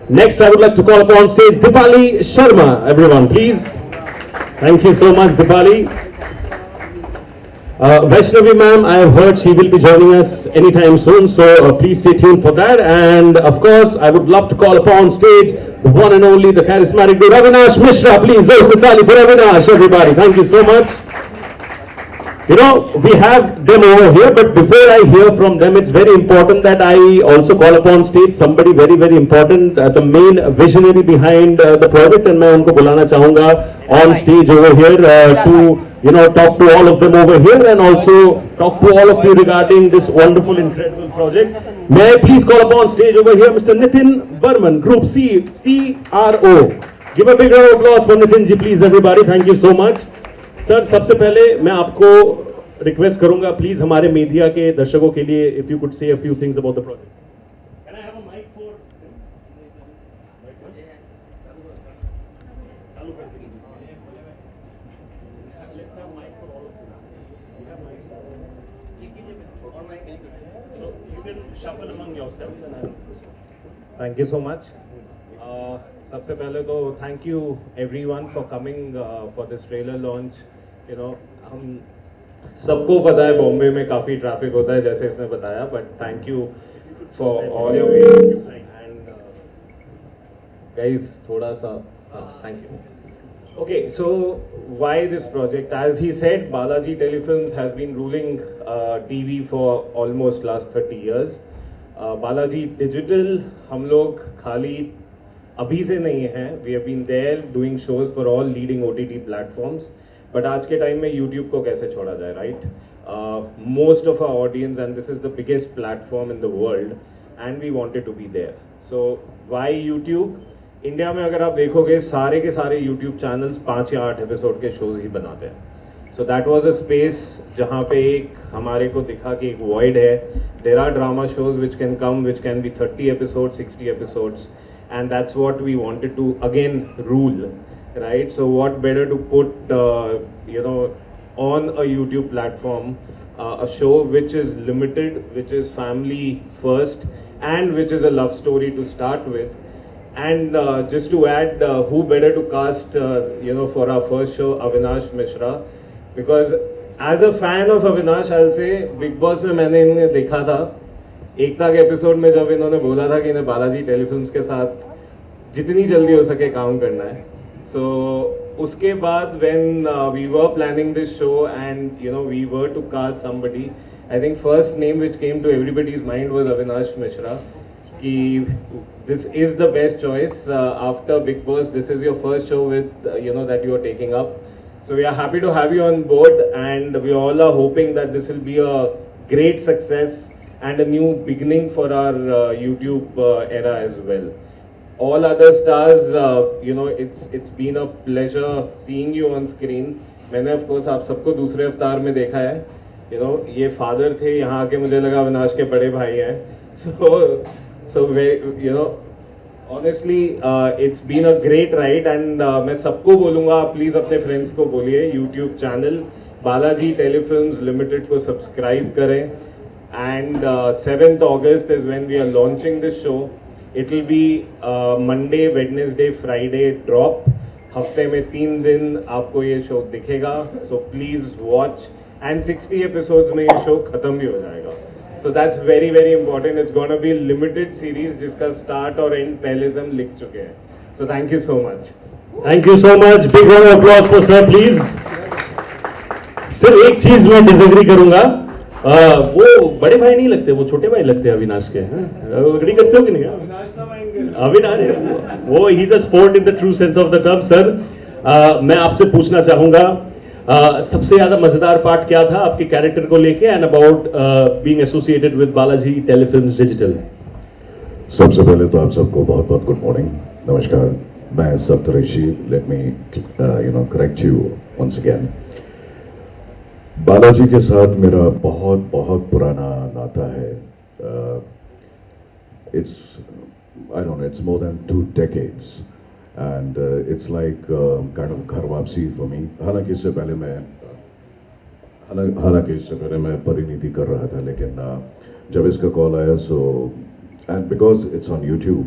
Next, I would like to call upon stage Dipali Sharma. Everyone, please. Thank you so much, Dipali. Vaishnavi ma'am, I have heard she will be joining us anytime soon, so please stay tuned for that. And of course, I would love to call upon stage the one and only, the charismatic dude, Avinash Mishra. Please, Zor se taali for Avinash, everybody. Thank you so much. You know, we have them over here, but before I hear from them, it's very important that I also call upon stage somebody very, very important, the main visionary behind the project, and मैं उनको बुलाना चाहूँगा on stage over here to talk to all of them over here and also talk to all of you regarding this wonderful, incredible project. May I please call upon stage over here Mr. Nitin Burman, Group C, CRO. Give a big round of applause for Nitin ji, please, everybody. Thank you so much. Sir, सबसे पहले मैं आपको request करूंगा please हमारे media के दर्शकों के लिए if you could say a few things about the project. Can I have a mic for चालू कर दीजिए. Let's have mic for all of you. We have mic और mic so you can shuffle among yourself and I. Thank you so much. सबसे पहले तो thank you everyone for coming for this trailer launch. हम सबको पता है बॉम्बे में काफ़ी ट्रैफिक होता है जैसे इसने बताया, but thank you for all your patience and guys थोड़ा सा thank you. Okay, so why this project? As he said, Balaji Telefilms has been ruling TV for almost last 30 years. Balaji Digital हम लोग खाली अभी से नहीं हैं. We have been there doing shows for all leading OTT platforms. But आज के time में यूट्यूब को कैसे छोड़ा जाए, right? Most of our audience and this is the biggest platform in the world and we wanted to be there. So why YouTube? India में अगर आप देखोगे सारे के सारे यूट्यूब चैनल्स 5 या 8 एपिसोड के शोज ही बनाते हैं. So that was a space जहाँ पे एक हमारे को दिखा कि एक वॉइड है. There are drama shows which can come which can be 30 episode 60 episodes and that's what we wanted to again rule. Right, so what better to put on a YouTube platform a show which is limited, which is family first and which is a love story to start with. And just to add, who better to cast for our first show, Avinash Mishra, because as a fan of Avinash I'll say Big Boss में मैंने इन्हें देखा था एकता के episode में जब इन्होंने बोला था कि इन्हें बालाजी टेलीफिल्म्स के साथ जितनी जल्दी हो सके काम करना है. So उसके बाद when we were planning this show and we were to cast somebody, I think first name which came to everybody's mind was Avinash Mishra. कि this is the best choice after Big Boss. This is your first show with that you are taking up. So we are happy to have you on board and we all are hoping that this will be a great success and a new beginning for our YouTube era as well. All other stars, it's been a pleasure seeing you on screen. मैंने of course आप सबको दूसरे अवतार में देखा है. ये father थे, यहाँ आके मुझे लगा अविनाश के बड़े भाई हैं. So very, honestly, it's been a great ride and मैं सबको बोलूँगा प्लीज़ अपने फ्रेंड्स को बोलिए YouTube channel Balaji telefilms limited को सब्सक्राइब करें. And 7th August is when we are launching this show. It will be Monday, Wednesday, Friday drop. हफ्ते में 3 दिन आपको ये शो दिखेगा. So please watch. And 60 episodes में ये शो खत्म भी हो जाएगा. So that's very very important. It's gonna be limited series जिसका start और end पहले से हम लिख चुके हैं. So thank you so much. Thank you so much. Big round of applause for sir, please. सिर्फ एक चीज मैं डिसएग्री करूंगा. वो बड़े भाई नहीं लगते, वो छोटे भाई लगते हैं अविनाश के. अग्री करते हो कि नहीं? अविनाश वो he is a sport in the true sense of the term. Sir, मैं आपसे पूछना चाहूंगा सबसे ज्यादा मजेदार पार्ट क्या था आपके कैरेक्टर को लेके and about being associated with Balaji telefilms digital. सबसे पहले तो आप सबको बहुत बहुत गुड मॉर्निंग, नमस्कार. मैं Saptarishi. Let me correct you once again. Balaji के साथ मेरा बहुत बहुत पुराना नाता है. It's more than 2 decades and it's like kind of घर वापसी for me. हालांकि इससे पहले मैं परिणीति कर रहा था, लेकिन जब इसका कॉल आया and because it's on YouTube,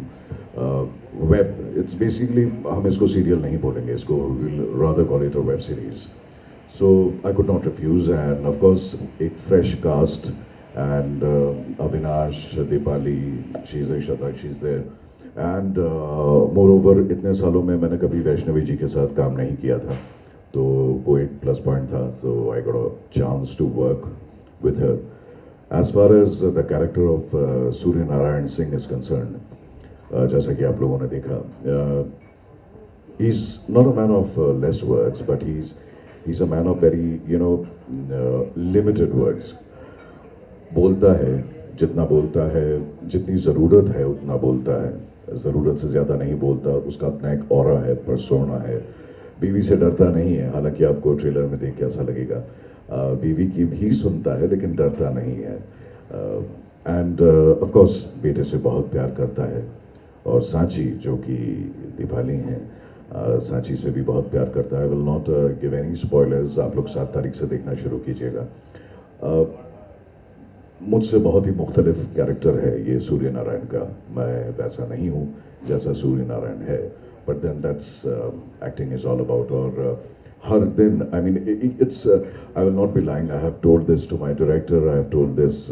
web, it's basically, हम इसको सीरियल नहीं बोलेंगे, इसको will rather call it a web series. So I could not refuse, and of course a fresh cast, and Avinash, Deepali, she's Shraddha, she's there, and moreover इतने सालों में मैंने कभी वैष्णवी जी के साथ काम नहीं किया था, तो वो एक प्लस पॉइंट था. तो I got a chance to work with her. As far as the character of Surya Narayan Singh is concerned, जैसा कि आप लोगों ने देखा, he's not a man of less words, but he's a man of very, limited words. बोलता है, जितना बोलता है, जितनी ज़रूरत है उतना बोलता है, ज़रूरत से ज़्यादा नहीं बोलता. उसका अपना एक ऑरा है, पर्सोना है. बीवी से डरता नहीं है, हालांकि आपको ट्रेलर में देख के ऐसा लगेगा. बीवी की भी सुनता है लेकिन डरता नहीं है. एंड ऑफ कोर्स बेटे से बहुत प्यार करता है. और सांची जो कि दीपाली हैं, सांची से भी बहुत प्यार करता है. Will not give any spoilers, आप लोग 7 तारीख से देखना शुरू कीजिएगा. मुझसे बहुत ही मुख्तलिफ कैरेक्टर है ये सूर्य नारायण का. मैं वैसा नहीं हूँ जैसा सूर्य नारायण है, but then that's acting is all about. और हर दिन, I mean it's, I will not be lying, I have told this to my director, I have told this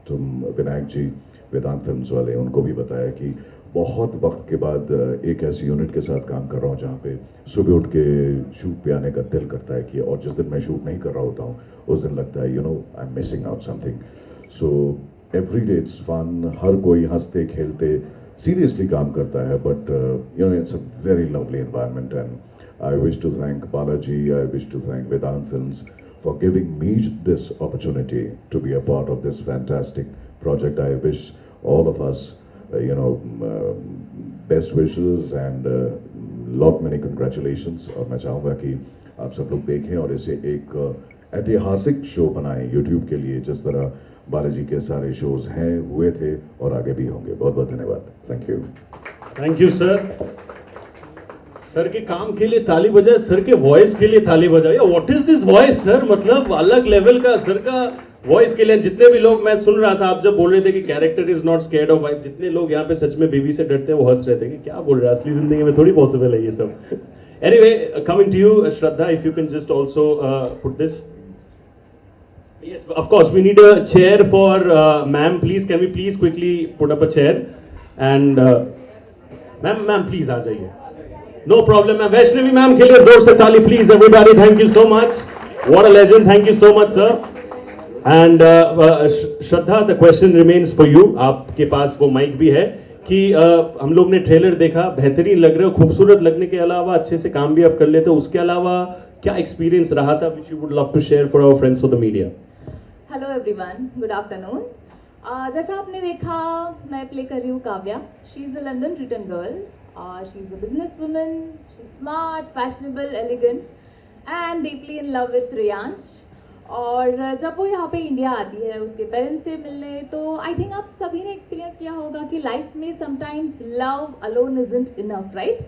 to Vinayak ji, Vedant films वाले, उनको भी बताया कि बहुत वक्त के बाद एक ऐसी यूनिट के साथ काम कर रहा हूँ जहाँ पे सुबह उठ के शूट पे आने का दिल करता है कि, और जिस दिन मैं शूट नहीं कर रहा होता हूँ उस दिन लगता है I am missing out something. So every day it's fun. हर कोई हंसते खेलते सीरियसली काम करता है, but it's a very lovely environment. And I wish to thank Balaji, I wish to thank Vedant films for giving me this opportunity to be a part of this fantastic project. I wish all of us, best wishes and lot many congratulations. और मैं चाहूँगा कि आप सब लोग देखें और इसे एक ऐतिहासिक शो बनाएं YouTube के लिए, जिस तरह बालाजी के सारे शोज हैं, हुए थे और आगे भी होंगे. बहुत बहुत धन्यवाद. Thank you. Thank you sir. Sir के काम के लिए ताली बजाए, सर के वॉइस के लिए ताली बजाए. What is this voice sir, मतलब अलग लेवल का सर का वॉइस के लिए. जितने भी लोग, मैं सुन रहा था आप जब बोल रहे थे कि character is not scared of wife, जितने लोग यहाँ पे सच में बीवी से डरते हैं वो हंस रहे थे कि क्या बोल रहे हैं, असली जिंदगी में थोड़ी पॉसिबल है ये सब. Anyway, coming to you Shraddha, if you can just also put this. Yes, of course, we need a chair for ma'am. Please, can we please quickly put up a chair? And ma'am, please आ जाइए. No problem, ma'am. Vaishnavi ma'am के लिए जोर से ताली, please, everybody. Thank you so much. What a legend. Thank you so much, sir. And Shraddha, the question remains for you. आपके पास वो mic भी है कि हम लोग ने ट्रेलर देखा, बेहतरीन लग रहे हो, खूबसूरत लगने के अलावा अच्छे से काम भी आप कर लेते हो. उसके अलावा क्या एक्सपीरियंस रहा था which you would love to share for our friends for the media? Hello everyone, good afternoon. जैसा आपने देखा, मैं प्ले कर रही हूँ Kavya. She is a London return girl. She is a business woman. She is smart, fashionable, elegant and deeply in love with Riyansh. और जब वो यहाँ पे इंडिया आती है उसके पेरेंट्स से मिलने, तो आई थिंक आप सभी ने एक्सपीरियंस किया होगा कि लाइफ में sometimes love alone isn't enough, right.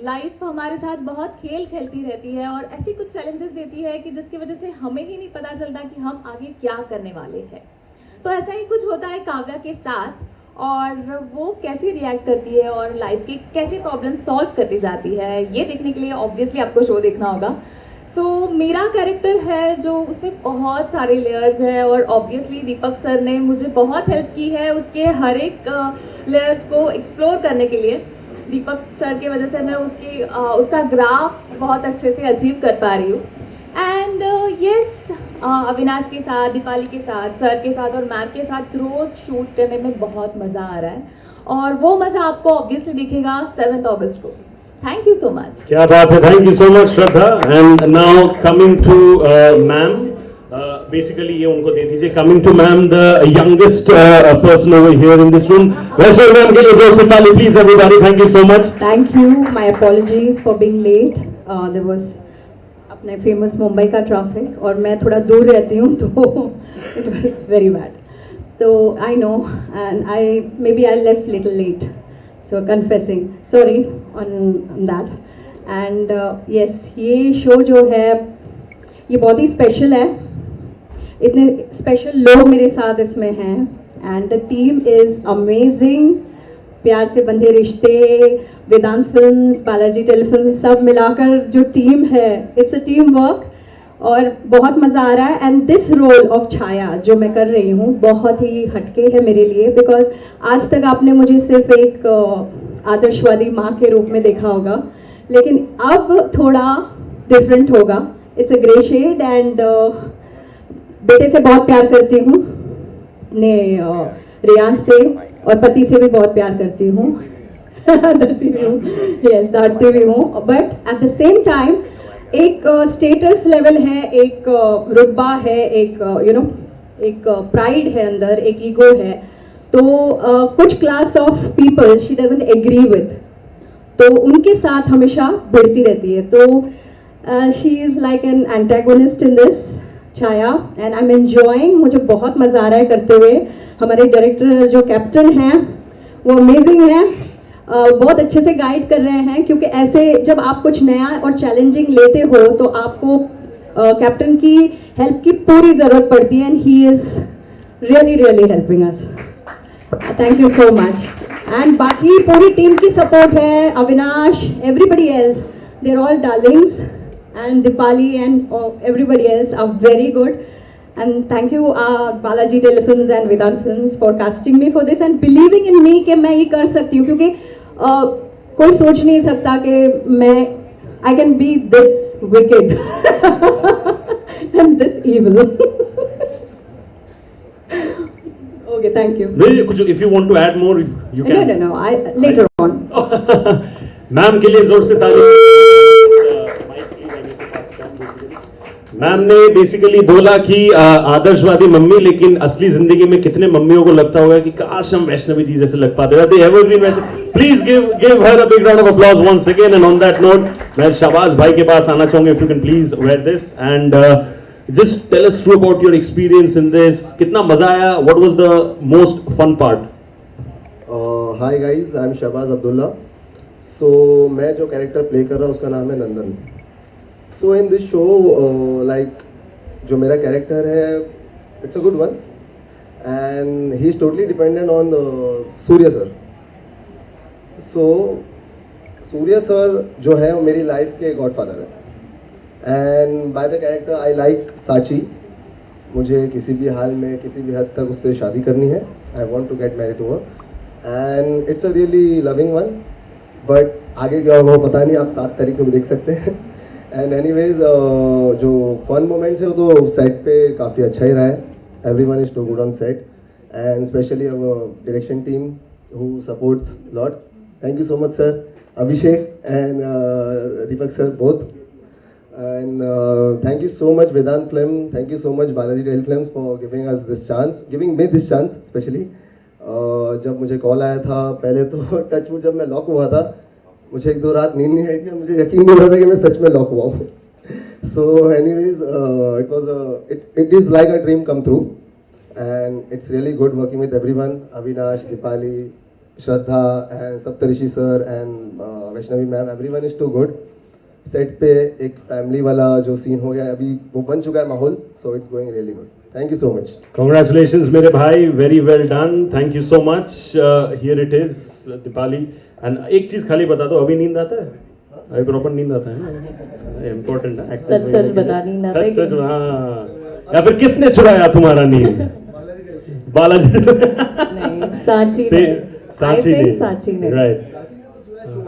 Life हमारे साथ बहुत खेल खेलती रहती है और ऐसी कुछ चैलेंजेस देती है कि जिसकी वजह से हमें ही नहीं पता चलता कि हम आगे क्या करने वाले हैं. तो ऐसा ही कुछ होता है काव्या के साथ, और वो कैसे रिएक्ट करती है और लाइफ के कैसे प्रॉब्लम सॉल्व करती जाती है, ये देखने के लिए ऑब्वियसली आपको शो देखना होगा. सो मेरा कैरेक्टर है जो उसमें बहुत सारे लेयर्स हैं, और ऑब्वियसली दीपक सर ने मुझे बहुत हेल्प की है उसके हर एक लेयर्स को एक्सप्लोर करने के लिए. दीपक सर की वजह से मैं उसका ग्राफ बहुत अच्छे से अचीव कर पा रही हूँ. एंड यस, अविनाश के साथ, दीपाली के साथ, सर के साथ और मैम के साथ रोज़ शूट करने में बहुत मज़ा आ रहा है, और वो मज़ा आपको ऑब्वियसली दिखेगा 7 अगस्त को. Thank you so much. क्या बात है. Thank you so much Shraddha. And now coming to ma'am, basically ये उनको दे दीजिए. Coming to ma'am, the youngest person over here in this room. Vaishnavi ma'am के लिए जोर से ताली please everybody. Thank you so much. Thank you. My apologies for being late. There was अपने फेमस मुंबई का ट्रैफिक, और मैं थोड़ा दूर रहती हूँ तो इट वाज वेरी बैड. तो I know, and I left little late, so confessing, sorry on that. And yes, ये शो जो है ये बहुत ही स्पेशल है. इतने स्पेशल लोग मेरे साथ इसमें हैं, and the team is amazing. प्यार से बंधे रिश्ते, वेदांत फिल्म्स, बालाजी टेलीफिल्म, सब मिलाकर जो टीम है, इट्स अ टीम वर्क और बहुत मज़ा आ रहा है. एंड दिस रोल ऑफ छाया जो मैं कर रही हूँ बहुत ही हटके है मेरे लिए, बिकॉज आज तक आपने मुझे सिर्फ एक आदर्शवादी माँ के रूप में देखा होगा, लेकिन अब थोड़ा डिफरेंट होगा. It's a grey shade and बेटे से बहुत प्यार करती हूँ, अपने रियांश से और पति से भी बहुत प्यार करती हूँ. डरती भी हूँ, यस डरती भी हूँ, but at the same time एक स्टेटस लेवल है, एक रुतबा है, एक एक प्राइड है अंदर, एक ईगो है. तो कुछ class of people she doesn't agree with, तो उनके साथ हमेशा भिड़ती रहती है. तो she is like an antagonist in this Chhaya and I am enjoying. मुझे बहुत मज़ा आ रहा है करते हुए. हमारे डायरेक्टर जो कैप्टन हैं वो अमेजिंग हैं, बहुत अच्छे से गाइड कर रहे हैं, क्योंकि ऐसे जब आप कुछ नया और चैलेंजिंग लेते हो तो आपको कैप्टन की हेल्प की पूरी ज़रूरत पड़ती है. And he is really really helping us. Thank you so much. And बाकी पूरी टीम की सपोर्ट है, Avinash, everybody else, they are all darlings, and Dipali and everybody else are very good. And thank you Balaji Telefilms and Vedant Films for casting me for this and believing in me कि मैं ये कर सकती हूँ, क्योंकि कोई सोच नहीं सकता कि मैं I can be this wicked and this evil. Okay, thank you. Maybe कुछ if you want to add more, you can. No. I later on. Ma'am के लिए जोर से ताली. मैम ने बेसिकली बोला कि आदर्शवादी मम्मी, लेकिन असली जिंदगी में कितने मम्मियों को लगता होगा कि काश हम वैष्णवी जी जैसे लग पाते. Please give her a big round of applause once again. And on that note मैं शाबाज भाई के पास आना चाहूंगा, if you can please wear this and just tell us through about your experience in this. कितना मजा आया? What was the most fun part? Hi guys, I am Shahbaz Abdullah. So मैं जो कैरेक्टर प्ले कर रहा हूँ उसका नाम है नंदन. सो इन दिस शो लाइक जो मेरा कैरेक्टर है it's a good one and he is totally dependent on Surya sir. So Surya sir जो है वो मेरी लाइफ के गॉडफादर है and by the character I like साची. मुझे किसी भी हाल में किसी भी हद तक उससे शादी करनी है. I want to get married to her and it's a really loving one. But आगे क्या होगा पता नहीं, आप 7 तारीख को भी देख सकते हैं. एंड एनीवेज जो फन मोमेंट्स है वो तो सेट पे काफ़ी अच्छा ही रहा है. Everyone is too good on set and specially direction team who supports lot. Thank you so much sir, Abhishek and Deepak sir both. And thank you so much Vedant film, thank you so much Balaji tele films for giving us this chance, giving me this chance specially. जब मुझे call आया था पहले तो touchwood जब मैं lock हुआ था मुझे 1-2 रात नींद नहीं आई थी, मुझे यकीन नहीं हो रहा था कि मैं सच में लॉक हुआ हूँ. So anyways it is like a dream come through and it's really good working with everyone. Avinash, Dipali, Shraddha and Saptarishi sir and Vaishnavi ma'am, everyone is too good. Set पे एक फैमिली वाला जो सीन हो गया अभी वो बन चुका है माहौल. So it's going really good. Thank you so much. Congratulations मेरे भाई, very well done. Thank you so much. Here it is Deepali. And एक चीज खाली बता दो, अभी नींद आता है? अभी प्रॉपर नींद आता है ना? इम्पोर्टेंट है. सच बता नींद आता है? सच हाँ. या फिर किसने चुराया तुम्हारा नींद? बालाजी नहीं, साची ने. राइट.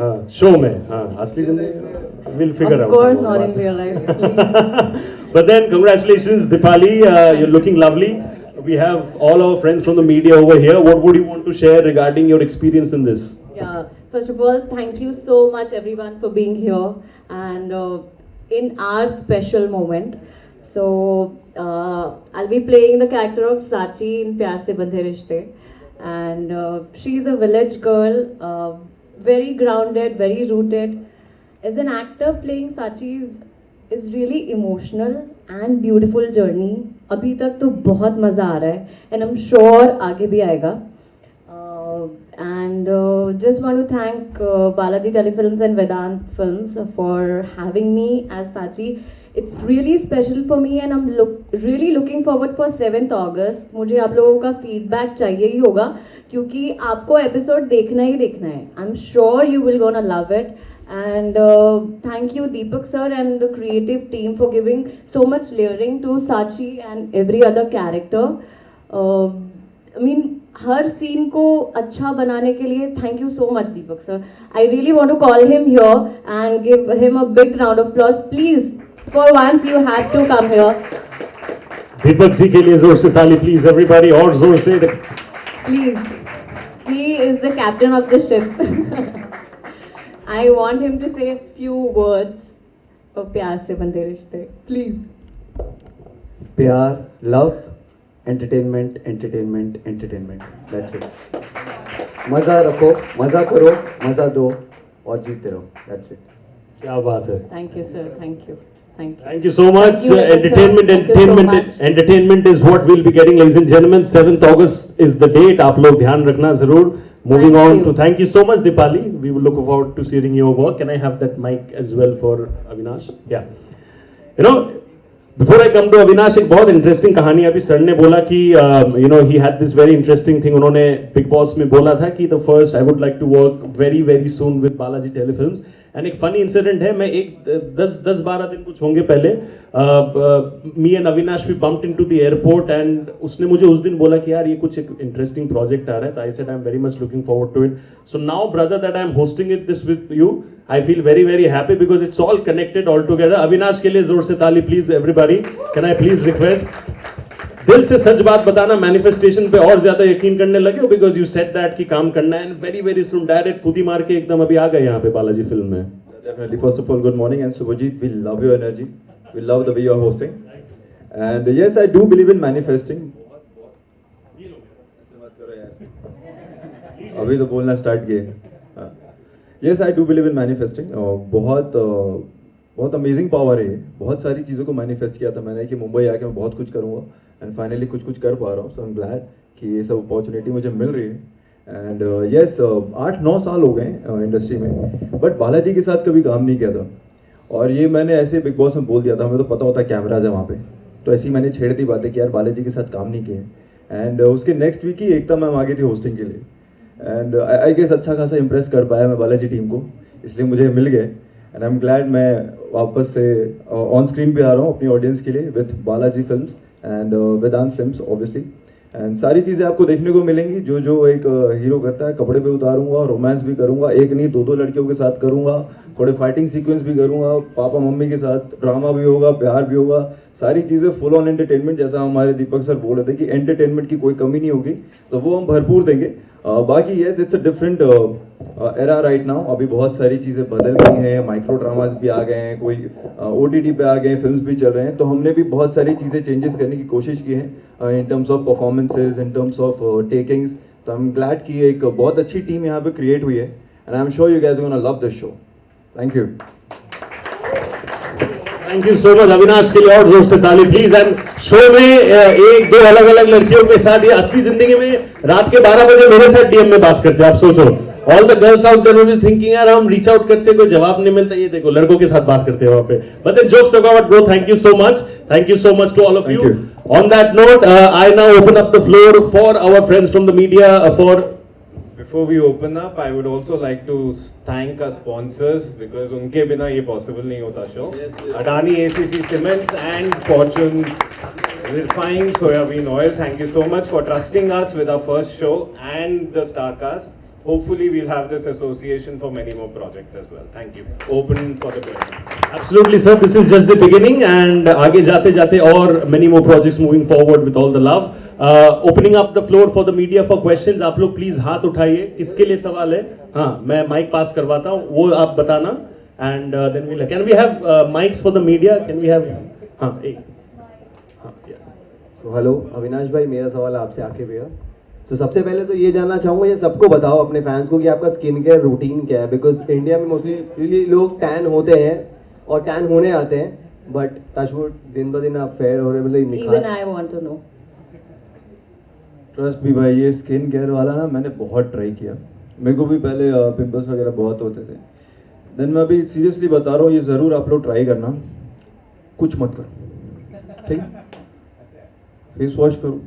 हाँ, शो में. हाँ, असली जिंदगी will figure out. Of course not in real life, please. But then congratulations Dipali, you're looking lovely. We have all our friends from the media over here. What would you want to share regarding your experience in this? Yeah, first of all, thank you so much everyone for being here and in our special moment. So, I'll be playing the character of Sachi in Pyar Se Bandhe Rishte, and she's a village girl, very grounded, very rooted. As an actor, playing Sachi is really emotional and beautiful journey. अभी तक तो बहुत मज़ा आ रहा है and I'm sure आगे भी आएगा. And just want to thank Balaji Telefilms and Vedant Films for having me as Sachi. It's really special for me and I'm really looking forward for 7th August. मुझे आप लोगों का feedback चाहिए ही होगा क्योंकि आपको episode देखना ही देखना है. I'm sure you will gonna love it. And thank you Deepak sir and the creative team for giving so much layering to Sachi and every other character. I mean हर scene को अच्छा बनाने के लिए thank you so much Deepak sir. I really want to call him here and give him a big round of applause. Please for once you have to come here. Deepak ji के लिए जोर से ताली प्लीज एवरीबॉडी, और जोर से please. He is the captain of the ship. I want him to say few words और प्यार से बनते रिश्ते. प्लीज. प्यार, love, entertainment, entertainment, entertainment. That's it. मज़ा रखो, मज़ा करो, मज़ा दो और जीते रहो. That's it. क्या बात है. Thank you sir. Thank you. Thank you so much. Thank you, Entertainment, Thank you so much. entertainment is what we'll be getting, ladies and gentlemen. 7th August is the date. आप लोग ध्यान रखना जरूर. Moving Thank on you. to thank you so much, Dipali. We will look forward to seeing your work. Can I have that mic as well for Avinash? Yeah. You know, before I come to Avinash, एक बहुत interesting कहानी अभी sir ने बोला कि you know he had this very interesting thing. उन्होंने Big Boss में बोला था कि the first I would like to work very very soon with Balaji Telefilms. And एक फनी इंसिडेंट है. मैं एक 10-12 दिन कुछ होंगे पहले me and Avinash we bumped into the airport and उसने मुझे उस दिन बोला कि यार ये कुछ एक इंटरेस्टिंग प्रोजेक्ट आ रहा है. तो I said I am very much looking forward to it. So now brother that I am hosting it this with you I feel very very happy because it's all connected all together. Avinash के लिए जोर से ताली please everybody. Can I please request दिल से सच बात बताना, manifestation पे और ज्यादा यकीन करने लगे हो बिकॉज यू सेड दैट कि काम करना है and very very soon direct खुद ही मार के एकदम अभी आ गए यहाँ पे बालाजी फिल्म में. Definitely. First of all, good morning, and Subhajit, we love your energy. We love the way you are hosting. And yes, I do believe in manifesting. अभी तो बोलना स्टार्ट किए. Yes, I do believe in manifesting. बहुत amazing power है. बहुत सारी चीज़ों को मैनिफेस्ट किया था मैंने कि मुंबई आके मैं बहुत कुछ करूँगा एंड फाइनली कुछ कर पा रहा हूँ. सो आई एम ग्लैड कि ये सब अपॉर्चुनिटी मुझे मिल रही है. एंड यस 8-9 साल हो गए इंडस्ट्री में, बट बालाजी के साथ कभी काम नहीं किया था. और ये मैंने ऐसे बिग बॉस में बोल दिया था, हमें तो पता होता है कैमराज है वहाँ पे, तो ऐसी मैंने छेड़ दी बातें कि यार बालाजी के साथ काम नहीं किए. एंड उसके नेक्स्ट वीक ही एकता मैम आ गई थी होस्टिंग के लिए एंड आई गेस अच्छा खासा इंप्रेस कर पाया मैं बालाजी टीम को, इसलिए मुझे मिल गए. एंड आई एम ग्लैड मैं वापस से ऑन स्क्रीन भी आ रहा हूँ अपनी ऑडियंस के लिए with Balaji films and Vedant films obviously. And सारी चीज़ें आपको देखने को मिलेंगी जो एक हीरो करता है. कपड़े पे उतारूंगा, रोमांस भी करूंगा, एक नहीं 2-2 लड़कियों के साथ करूंगा, थोड़े फाइटिंग सीक्वेंस भी करूंगा, पापा मम्मी के साथ ड्रामा भी होगा, प्यार भी होगा, सारी चीज़ें फुल ऑन एंटरटेनमेंट. जैसा हमारे दीपक सर बोल रहे थे कि एंटरटेनमेंट की कोई कमी नहीं होगी, तो वो हम भरपूर देंगे. बाकी yes it's a different era right now. अभी बहुत सारी चीज़ें बदल गई हैं, माइक्रो ड्रामास भी आ गए हैं, कोई OTT पे आ गए हैं, फिल्म्स भी चल रहे हैं. तो हमने भी बहुत सारी चीज़ें चेंजेस करने की कोशिश की है इन terms of performances, in terms of takings. तो आई एम ग्लैड कि एक बहुत अच्छी टीम यहाँ पे क्रिएट हुई है and I am sure you guys gonna love this show. Thank you. Thank you so much. Avinash के लिए और जोर से ताली प्लीज. एंड शो में 1-2 अलग अलग लड़कियों के साथ, ये असली जिंदगी में रात के 12 बजे मेरे साथ डीएम में बात करते हैं. आप सोचो all the girls out there will be thinking यार हम रीच आउट करते कोई जवाब नहीं मिलता, ये देखो लड़कों के साथ बात करते हैं वहां पे. But the jokes about bro, thank you so much. Thank you so much to all of Thank you. you. On that note I now open up the floor for our friends from the media for. Before we open up, I would also like to thank our sponsors because उनके बिना ये possible नहीं होता show. Adani ACC Cements and Fortune Refined Soybean Oil. Thank you so much for trusting us with our first show and the Starcast. Hopefully we'll have this association for many more projects as well. Thank you. Open for the questions. Absolutely sir, this is just the beginning and आगे जाते जाते और many more projects moving forward with all the love. Opening up the floor for the media for questions. आप लोग please हाथ उठाइए, किसके लिए सवाल है. हाँ, मैं माइक पास करवाता हूँ, वो आप बताना and then we can we have mics for the media. Can we have हाँ एक हाँ. तो हेलो अविनाश भाई, मेरा सवाल आपसे आके भैया. तो सबसे पहले तो ये जानना चाहूँगा, ये सबको बताओ अपने फैंस को कि आपका स्किन केयर रूटीन क्या है. बिकॉज इंडिया में मोस्टली लोग टैन होते हैं और टैन होने आते हैं, बट टचवुड दिन ब दिन आप फेयर हो रहे, मतलब even I want to know. Trust भी भाई, ये स्किन केयर वाला ना मैंने बहुत ट्राई किया. मेरे को भी पहले पिंपल्स वगैरह बहुत होते थे. देन मैं अभी सीरियसली बता रहा हूँ, ये ज़रूर आप लोग ट्राई करना. कुछ मत करो, ठीक है? फेस वॉश करो,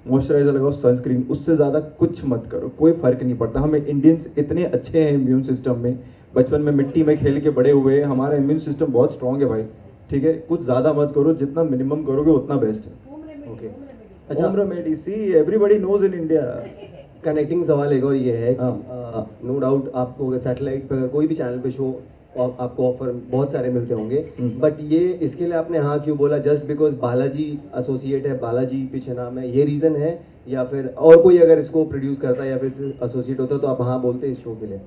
मॉइस्चराइजर लगाओ, सनस्क्रीन, उससे ज़्यादा कुछ मत करो, कोई फ़र्क नहीं पड़ता। हमें इंडियंस इतने अच्छे हैं इम्यून सिस्टम में, बचपन में मिट्टी में खेल के बड़े हुए हैं, हमारा इम्यून सिस्टम बहुत स्ट्रॉन्ग है भाई, ठीक है? कुछ ज़्यादा मत करो, जितना मिनिमम करोगे उतना बेस्ट है। ओके अच्छा, home remedy, see everybody knows in India. Connecting सवाल एक और ये है, हाँ। नो डाउट आपको सैटेलाइट पर कोई भी चैनल पे शो आपको ऑफर बहुत सारे मिलते होंगे, बट ये इसके लिए आपने हाँ क्यों बोला? जस्ट बिकॉज बालाजी एसोसिएट है, बालाजी पीछे नाम है, ये रीज़न है? या फिर और कोई अगर इसको प्रोड्यूस करता है या फिर एसोसिएट होता तो आप हाँ बोलते इस शो के लिए?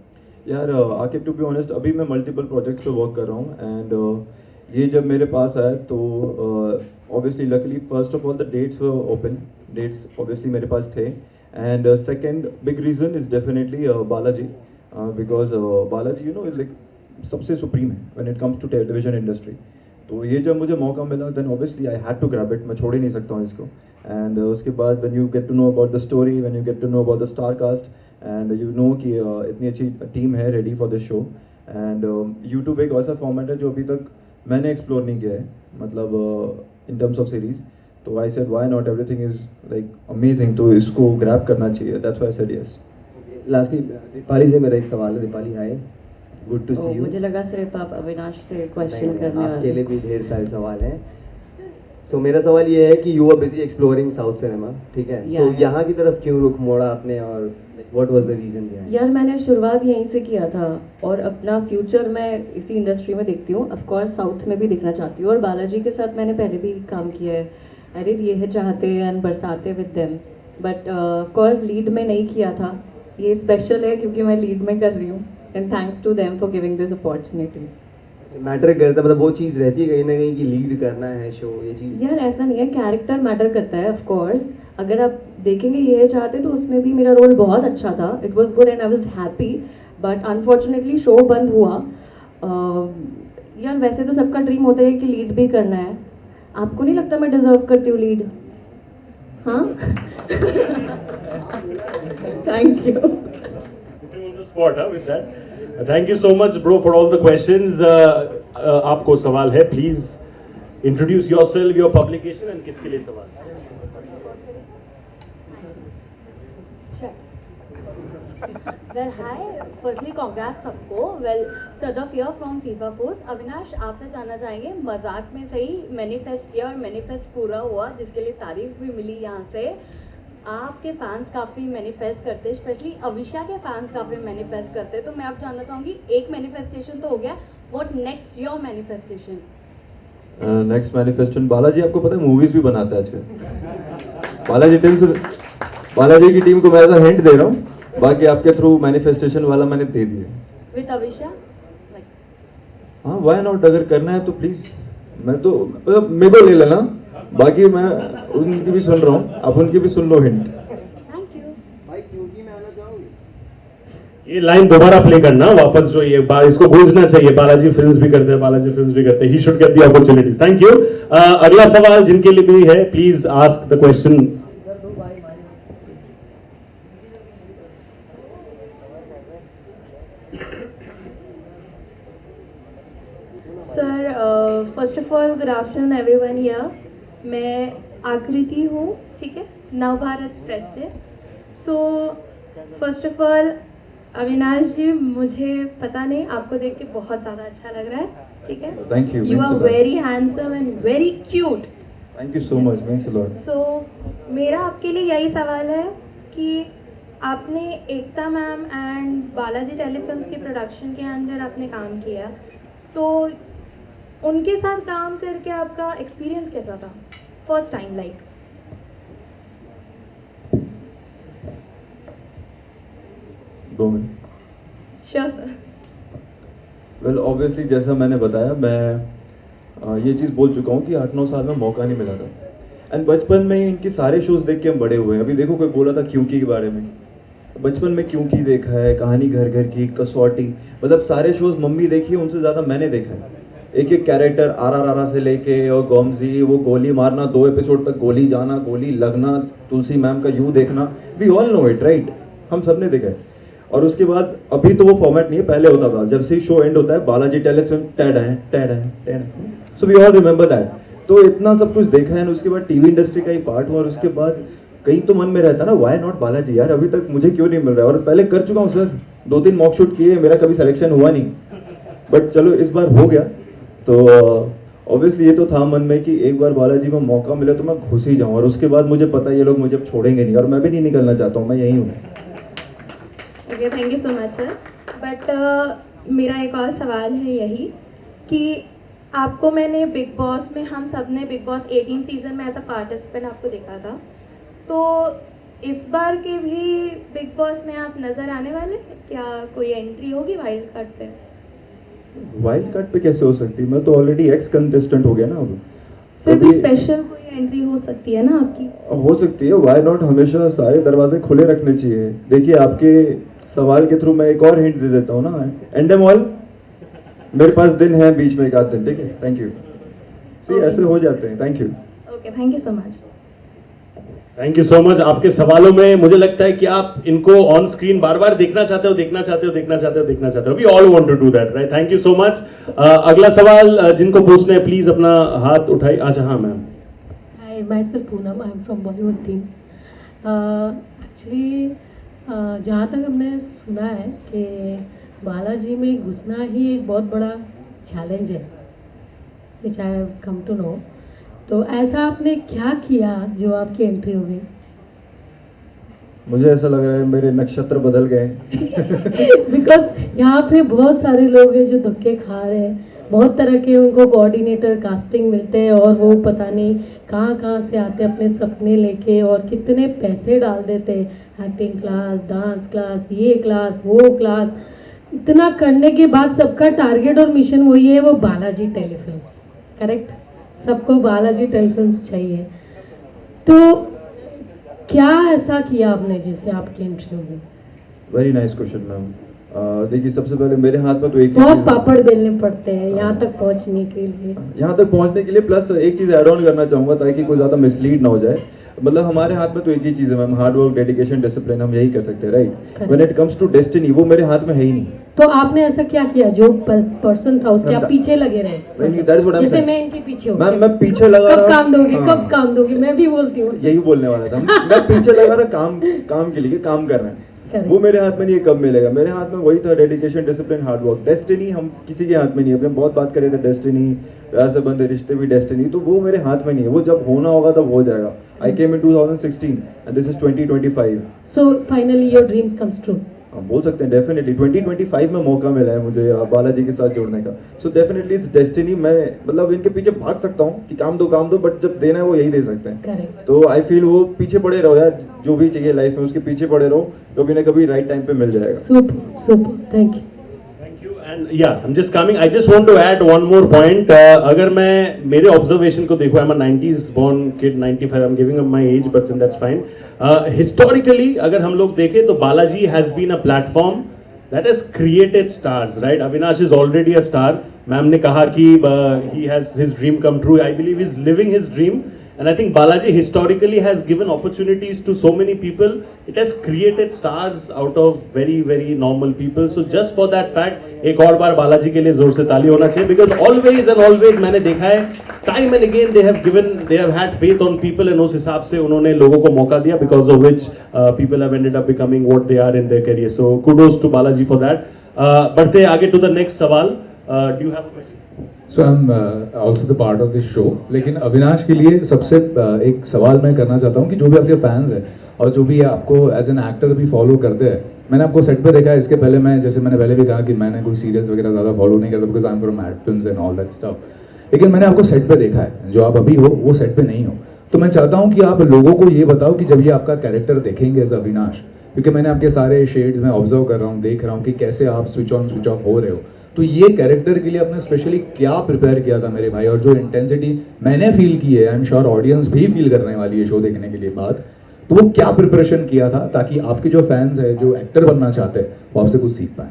यार आकिब, टू बी ऑनेस्ट, अभी मैं मल्टीपल प्रोजेक्ट्स पे वर्क कर रहा हूँ, एंड ये जब मेरे पास आया तो obviously luckily first of all the dates were open, dates obviously मेरे पास थे, and second big reason is definitely Balaji, because Balaji you know like सबसे सुप्रीम है when it comes to television industry. तो ये जब मुझे मौका मिला then obviously I had to grab it, मैं छोड़ ही नहीं सकता हूँ इसको। एंड उसके बाद when you get to know about the story, when you get to know about the star cast, and you know कि इतनी अच्छी टीम है ready for this show, and YouTube एक ऐसा फॉर्मेट है जो अभी तक मैंने एक्सप्लोर नहीं किया है, मतलब इन टर्म्स ऑफ सीरीज। तो I said why not, everything is like amazing, तो इसको ग्रैब करना चाहिए, that's why I said yes. Lastly Deepali से मेरा एक सवाल है। Deepali hi, good to see you. मुझे लगा सिर्फ आप अविनाश से क्वेश्चन करने वाले। आपके लिए भी ढेर सारे सवाल हैं। सो मेरा सवाल ये है कि you are busy exploring south cinema, ठीक है? सो यहाँ की तरफ क्यों रुख मोड़ा आपने, और what was the reason behind? यार मैंने शुरुआत यहीं से किया था और अपना फ्यूचर मैं इसी इंडस्ट्री में देखती हूँ। ऑफ कोर्स साउथ में भी देखना चाहती हूँ, और बालाजी के साथ मैंने पहले भी काम किया है। आई डिड ये है चाहते एंड बरसाते with them, but of course lead में नहीं किया था। ये स्पेशल है क्योंकि मैं लीड में कर रही हूँ, and thanks to them for giving this opportunity. Matter करता, मतलब वो चीज़ रहती है कहीं ना कहीं कि लीड करना है शो, ये चीज़? यार ऐसा नहीं है, कैरेक्टर मैटर करता है ऑफ कोर्स। अगर आप देखेंगे ये चाहते तो उसमें भी मेरा रोल बहुत अच्छा था, it was good and I was happy, but unfortunately show बंद हुआ। यार वैसे तो सबका ड्रीम होता है कि लीड भी करना है। आपको नहीं लगता मैं डिजर्व करती हूँ लीड? हाँ thank you. On the spot, with that. Thank you so much, bro, for all the questions. आपको सवाल है, please introduce yourself, your publication, and किसके लिए सवाल? Well, hi. Firstly, congrats सबको. Well, Sadaf here from FIFA Force. Avinash, आपसे जानना चाहेंगे, मजाक में सही मैनिफेस्ट किया और मैनिफेस्ट पूरा हुआ, जिसके लिए तारीफ भी मिली यहाँ से। आपके फैंस काफ़ी मैनिफेस्ट करते हैं, स्पेशली अविशा के फैंस काफ़ी मैनिफेस्ट करते हैं। तो मैं आप जानना चाहूँगी, एक मैनिफेस्टेशन तो हो गया, what next your manifestation? Next manifestation, Balaji आपको पता है मूवीज भी बनाता है आजकल। बालाजी की टीम को मैं ऐसा हिंट दे रहा हूँ, बाकी आपके थ्रू मैनिफेस्टेशन वाला मैंने दे दिए। विद अविशा? हाँ व्हाई नॉट, अगर करना है तो प्लीज, मैं तो मतलब मेरे को ले लेना, बाकी मैं उनकी भी सुन रहा हूँ, आप उनकी भी सुन लो हिंट। थैंक यू भाई, क्योंकि मैं आना चाहूँगी। ये लाइन दोबारा प्ले करना वापस, जो ये इसको गूंजना चाहिए। बालाजी फिल्म्स भी करते हैं, बालाजी फिल्म्स भी करते हैं। He should get the opportunities. Thank you. अगला सवाल जिनके लिए भी है, please ask the question. Sir first of all good afternoon everyone here. मैं आकृति हूँ, ठीक है, नवभारत प्रेस से। So first of all Avinash ji, मुझे पता नहीं, आपको देख के बहुत ज़्यादा अच्छा लग रहा है, ठीक है? Thank you. You are very handsome and very cute. Thank you so much, means a lot. So मेरा आपके लिए यही सवाल है कि आपने Ekta ma'am and Balaji telefilms के प्रोडक्शन के अंदर आपने काम किया, तो उनके साथ काम करके आपका एक्सपीरियंस कैसा था फर्स्ट टाइम? लाइक दो minute. Sure sir. Well obviously जैसा मैंने बताया, मैं ये चीज़ बोल चुका हूँ कि 8-9 साल में मौका नहीं मिला था, एंड बचपन में ही इनके सारे शोज़ देख के हम बड़े हुए हैं। अभी देखो कोई बोला था क्योंकि के बारे में, बचपन में क्योंकि देखा है, कहानी घर घर की, कसौटी, मतलब सारे शोज़ मम्मी देखी है, उनसे ज़्यादा मैंने देखा है। एक एक कैरेक्टर आरा से लेके और गोमजी, वो गोली मारना, 2 एपिसोड तक गोली जाना, गोली लगना, तुलसी मैम का यू देखना, we all know it right, हम सब ने देखा है। और उसके बाद अभी तो वो फॉर्मेट नहीं है, पहले होता था, जब से शो एंड होता है बालाजी टेलीफिल्म टैड है, so we all remember that. तो इतना सब कुछ देखा है, उसके बाद टीवी इंडस्ट्री का ही पार्ट हुआ, और उसके बाद कहीं तो मन में रहता ना, वाई नॉट बालाजी यार, अभी तक मुझे क्यों नहीं मिल रहा है। और पहले कर चुका हूँ सर, 2-3 मॉक शूट किए, मेरा कभी सिलेक्शन हुआ नहीं, बट चलो इस बार हो गया। तो ऑब्वियसली ये तो था मन में कि एक बार बालाजी को मौका मिले तो मैं घुस ही जाऊँ, और उसके बाद मुझे पता है ये लोग मुझे अब छोड़ेंगे नहीं, और मैं भी नहीं निकलना चाहता हूँ, मैं यही हूँ। Okay, thank you so much sir. But मेरा एक और सवाल है यही कि आपको मैंने बिग बॉस में, हम सब ने बिग बॉस 18 सीज़न में एज अ पार्टिसिपेंट आपको देखा था, तो इस बार के भी बिग बॉस में आप नज़र आने वाले हैं? क्या कोई एंट्री होगी वाइल्ड कार्ड पे? वाइल्ड कार्ड पे कैसे हो सकती है, मैं तो ऑलरेडी एक्स कंटेस्टेंट हो गया ना। अब फिर भी स्पेशल कोई एंट्री हो सकती है ना आपकी? हो सकती है, वाई नॉट, हमेशा सारे दरवाजे खुले रखने चाहिए। देखिए आपके सवाल के थ्रू मैं एक और हिंट दे देता हूँ ना, एंडेमॉल मेरे पास दिन है बीच में एक आध दिन, ठीक है। Thank you. सी ऐसे हो जाते हैं। Thank you. Okay, thank you so much. Thank you so much. आपके सवालों में मुझे लगता है कि आप इनको ऑन स्क्रीन बार बार देखना चाहते हो। We all want to do that, right? Thank you so much. अगला सवाल जिनको पूछना है प्लीज अपना हाथ उठाइए। अच्छा हाँ ma'am. Hi, myself Poonam. I am from Bollywood teams. Actually, जहाँ तक हमने सुना है कि बालाजी में घुसना ही एक बहुत बड़ा चैलेंज है, which I have come to know. तो ऐसा आपने क्या किया जो आपकी एंट्री हो गई? मुझे ऐसा लग रहा है मेरे नक्षत्र बदल गए। बिकॉज यहाँ पे बहुत सारे लोग हैं जो धक्के खा रहे हैं, बहुत तरह के उनको कोऑर्डिनेटर कास्टिंग मिलते हैं, और वो पता नहीं कहाँ से आते अपने सपने लेके, और कितने पैसे डाल देते हैं एक्टिंग क्लास, डांस क्लास, ये क्लास, वो क्लास। इतना करने के बाद सबका टारगेट और मिशन वही है, वो बालाजी टेलीफिल्म्स, करेक्ट? सबको बालाजी टेलीफिल्म्स चाहिए। तो क्या ऐसा किया आपने जिससे आपकी एंट्री हो गई? Very nice question ma'am. देखिए सबसे पहले मेरे हाथ में तो एक बहुत पापड़ बेलने पड़ते हैं यहाँ तक पहुँचने के लिए। यहाँ तक पहुँचने के लिए, प्लस एक चीज़ ऐड ऑन करना चाहूँगा ताकि कोई ज़्यादा मिसलीड ना हो जाए। मतलब हमारे हाथ में तो एक ही चीज़ है ma'am, hard work, dedication, discipline, हम यही कर सकते हैं, right? When it comes to destiny, वो मेरे हाथ में है ही नहीं। तो आपने ऐसा क्या किया जो पर्सन था उसके आप पीछे लगे रहे? जैसे मैं इनके पीछे हूँ। मैम मैं पीछे लगा कब काम दोगे? कब काम दोगे? मैं भी बोलती हूँ, यही बोलने वाला था। मैं पीछे लगा रहा, काम के लिए काम कर रहे हैं, वो मेरे हाथ में नहीं है। कब मिलेगा? मेरे हाथ में वही था, dedication, discipline, hard work. Destiny हम किसी के हाथ में नहीं है। अपने बहुत बात करे थे डेस्टिनी, प्यार से बंधे रिश्ते भी डेस्टिनी, तो वो मेरे हाथ में नहीं है। वो जब होना होगा तब हो जाएगा। I came in 2016 and this is 2025. So finally your dreams comes true. हम बोल सकते हैं डेफिनेटली 2025 में मौका मिला है मुझे बालाजी के साथ जोड़ने का। So definitely it's destiny. मैं मतलब इनके पीछे भाग सकता हूँ कि काम दो, बट जब देना है वो यही दे सकते हैं। Correct. तो आई फील वो पीछे पड़े रहो यार, जो भी चाहिए लाइफ में उसके पीछे पड़े रहो, कभी ना कभी राइट टाइम पे मिल जाएगा। Super. Thank you. And yeah, I'm just coming. I just want to add one more point. अगर मैं मेरे observation को देखूँ, I'm a 90s born kid, 95. I'm giving up my age, but then that's fine. Historically, अगर हम लोग देखें तो Balaji has been a platform that has created stars, right? Avinash is already a star. Ma'am ने कहा कि he has his dream come true. I believe he's living his dream. And I think Balaji historically has given opportunities to so many people. It has created stars out of very, very normal people. So just for that fact, एक और बार बालाजी के लिए जोर से ताली होना चाहिए. Because always and always मैंने देखा है, time and again they have had faith on people, and उस हिसाब से उन्होंने लोगों को मौका दिया, because of which people have ended up becoming what they are in their career. So kudos to Balaji for that. बढ़ते आगे to the next सवाल. Do you have a question? So I am also the part of this show. लेकिन अविनाश के लिए सबसे एक सवाल मैं करना चाहता हूँ कि जो भी आपके फैंस हैं और जो भी आपको एज एन एक्टर भी फॉलो करते हैं, मैंने आपको सेट पे देखा है। इसके पहले मैंने पहले भी कहा कि मैंने कोई सीरियल्स वगैरह ज़्यादा फॉलो नहीं करता, because I am from ad films and all that stuff. लेकिन मैंने आपको सेट पे देखा है, जो आप अभी हो वो सेट पे नहीं हो। तो मैं चाहता हूँ कि आप लोगों को ये बताओ कि जब ये आपका कैरेक्टर देखेंगे एज अविनाश, क्योंकि मैंने आपके सारे शेड्स में ऑब्जर्व कर रहा हूँ, देख रहा हूँ कि कैसे आप स्विच ऑन स्विच ऑफ हो रहे हो। तो ये कैरेक्टर के लिए आपने स्पेशली क्या प्रिपेयर किया था मेरे भाई? और जो इंटेंसिटी मैंने फील की है, आई एम श्योर ऑडियंस भी फील करने वाली है शो देखने के लिए बाद, तो वो क्या प्रिपरेशन किया था ताकि आपके जो फैंस है, जो एक्टर बनना चाहते हैं, वो आपसे कुछ सीख पाए?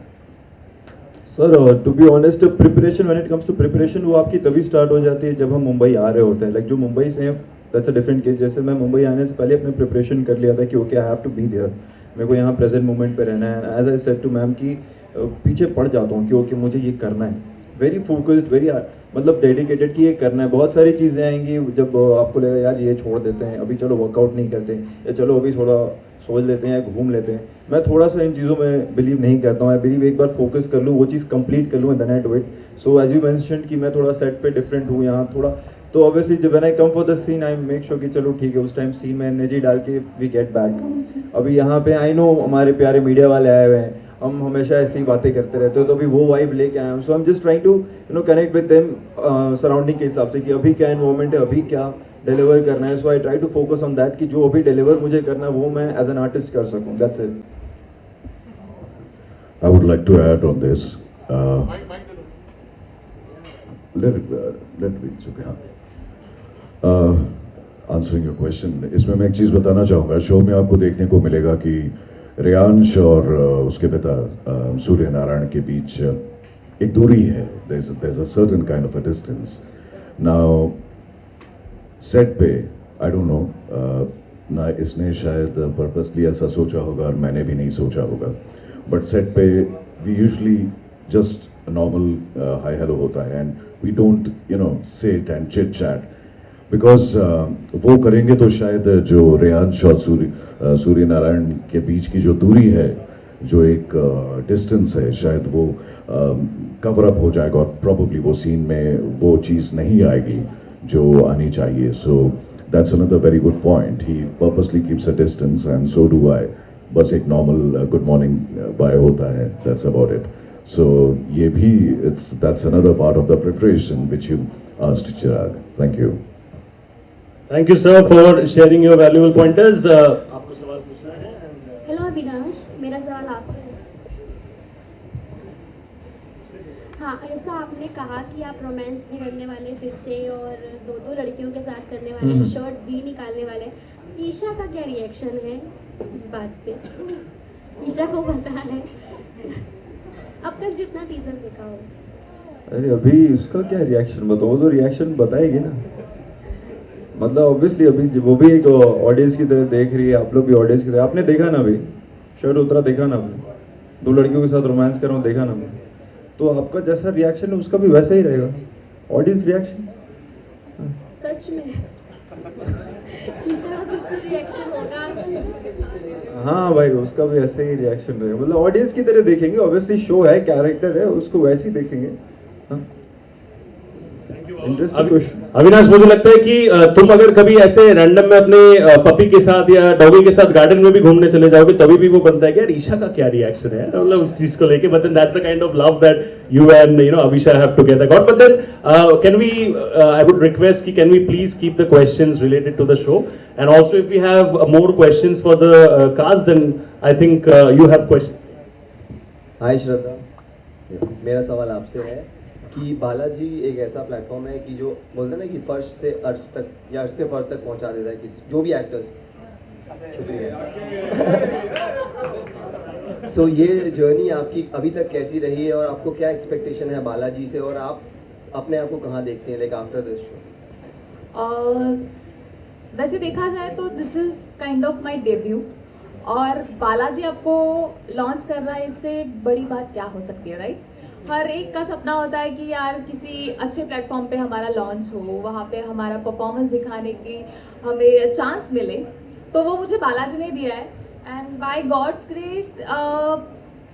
Sir to be honest, preparation when it comes to preparation वो आपकी तभी स्टार्ट हो जाती है जब हम मुंबई आ रहे होते हैं। लाइक जो मुंबई से हैं, दैट्स अ डिफरेंट केस। जैसे मैं मुंबई आने से पहले अपने प्रिपरेशन कर लिया था कि okay I have to be there, मेरे को यहाँ प्रेजेंट मोमेंट पे रहना है। As I said to ma'am कि पीछे पड़ जाता हूँ कि ओके मुझे ये करना है, वेरी फोकस्ड, वेरी मतलब डेडिकेटेड कि ये करना है। बहुत सारी चीज़ें आएंगी जब आपको लगेगा यार ये छोड़ देते हैं, अभी चलो वर्कआउट नहीं करते, या चलो अभी थोड़ा सोच लेते हैं या घूम लेते हैं। मैं थोड़ा सा इन चीज़ों में बिलीव नहीं करता हूँ। आई बिलीव एक बार फोकस कर लूँ, वो चीज़ कंप्लीट कर लूँ and then I do it. So as you mentioned कि मैं थोड़ा सेट पे डिफरेंट हूँ यहाँ थोड़ा, तो ऑब्वियसली जब when I come for the scene I make sure कि चलो ठीक है उस टाइम सीन में एनर्जी डाल के वी गेट बैक। अभी यहाँ पे आई नो हमारे प्यारे मीडिया वाले आए हुए हैं, हम हमेशा ऐसी बातें करते रहते हो, तो अभी वो वाइब लेके आए हैं। So I am just trying to connect with them surrounding के हिसाब से कि अभी क्या एनवायरमेंट है, अभी क्या डिलीवर करना है। So I try to focus on that कि जो अभी डिलीवर मुझे करना है वो मैं एज एन आर्टिस्ट कर सकूँ। That's it. I would like to add on this. Let me okay. Answering your question, इसमें मैं एक चीज़ बताना चाहूँगा। शो में आपको देखने को मिलेगा कि रेयांश और उसके पिता सूर्य नारायण के बीच एक दूरी है। There's a certain kind of a distance. Now set पे आई डोंट नो ना इसने शायद पर्पसली ऐसा सोचा होगा और मैंने भी नहीं सोचा होगा, बट सेट पे we usually just normal hi hello होता है and we don't sit and chit chat, because वो करेंगे तो शायद जो रेयांश और सूर्य नारायण के बीच की जो दूरी है, जो एक डिस्टेंस है, शायद वो कवर अप हो जाएगा और प्रॉब्ली वो सीन में वो चीज़ नहीं आएगी जो आनी चाहिए. So that's another very good point. He purposely keeps a distance and so do I. बस एक normal good morning bye होता है, that's about it. So ये भी that's another part of the preparation which you asked Chirag. Thank you. Thank you sir for sharing your valuable pointers. आपको सवाल पूछना है? हेलो अविनाश, मेरा सवाल आपसे है. हाँ, जैसा आपने कहा कि आप रोमांस भी करने वाले फिर से और दो लड़कियों के साथ करने वाले, शर्ट भी निकालने वाले. ईशा का क्या रिएक्शन है इस बात पे? ईशा को पता है अब तक जितना टीजर देखा हो? अरे अभी उसका क्या रिएक्शन बताओ, वो तो रिएक्शन बताएगी ना. मतलब ऑब्वियसली अभी वो भी एक ऑडियंस की तरह देख रही है, आप लोग भी ऑडियंस की तरह. आपने देखा ना अभी शर्ट उतरा, देखा ना आपने, दो लड़कियों के साथ रोमांस कर रहा हूँ, देखा ना आपने. तो आपका जैसा रिएक्शन है उसका भी वैसा ही रहेगा, ऑडियंस रिएक्शन. सच में ईशा का कुछ तो रिएक्शन होगा. हाँ भाई, उसका भी ऐसे ही रिएक्शन रहेगा. मतलब ऑडियंस की तरह देखेंगे, ऑब्वियसली शो है, कैरेक्टर है, उसको वैसे ही देखेंगे. Interesting question. अविनाश, मुझे लगता है कि तुम अगर कभी ऐसे रैंडम में अपने पपी के साथ या डॉगी के साथ गार्डन में भी घूमने चले जाओगे तभी भी वो बनता है कि यार ईशा का क्या रिएक्शन है, मतलब उस चीज को लेके. But then that's the kind of love that you and Avisha have together got. But then can we I would request कि can we please keep the questions related to the show, and also if we have more questions for the cast then I think you have question. Hi Shraddha, मेरा सवाल आपसे है कि बालाजी एक ऐसा platform है कि जो बोलते हैं ना कि फर्श से अर्श तक या अर्श से फर्श तक पहुंचा देता है किसी जो भी एक्टर्स. शुक्रिया. सो ये जर्नी आपकी अभी तक कैसी रही है और आपको क्या एक्सपेक्टेशन है बालाजी से, और आप अपने आप को कहाँ देखते हैं लाइक आफ्टर दिस शो? वैसे देखा जाए तो this is kind of my debut, और बालाजी आपको लॉन्च कर रहा है, इससे बड़ी बात क्या हो सकती है, राइट? हर एक का सपना होता है कि यार किसी अच्छे प्लेटफॉर्म पे हमारा लॉन्च हो, वहाँ पे हमारा परफॉर्मेंस दिखाने की हमें चांस मिले. तो वो मुझे बालाजी ने दिया है, एंड बाय गॉड्स ग्रेस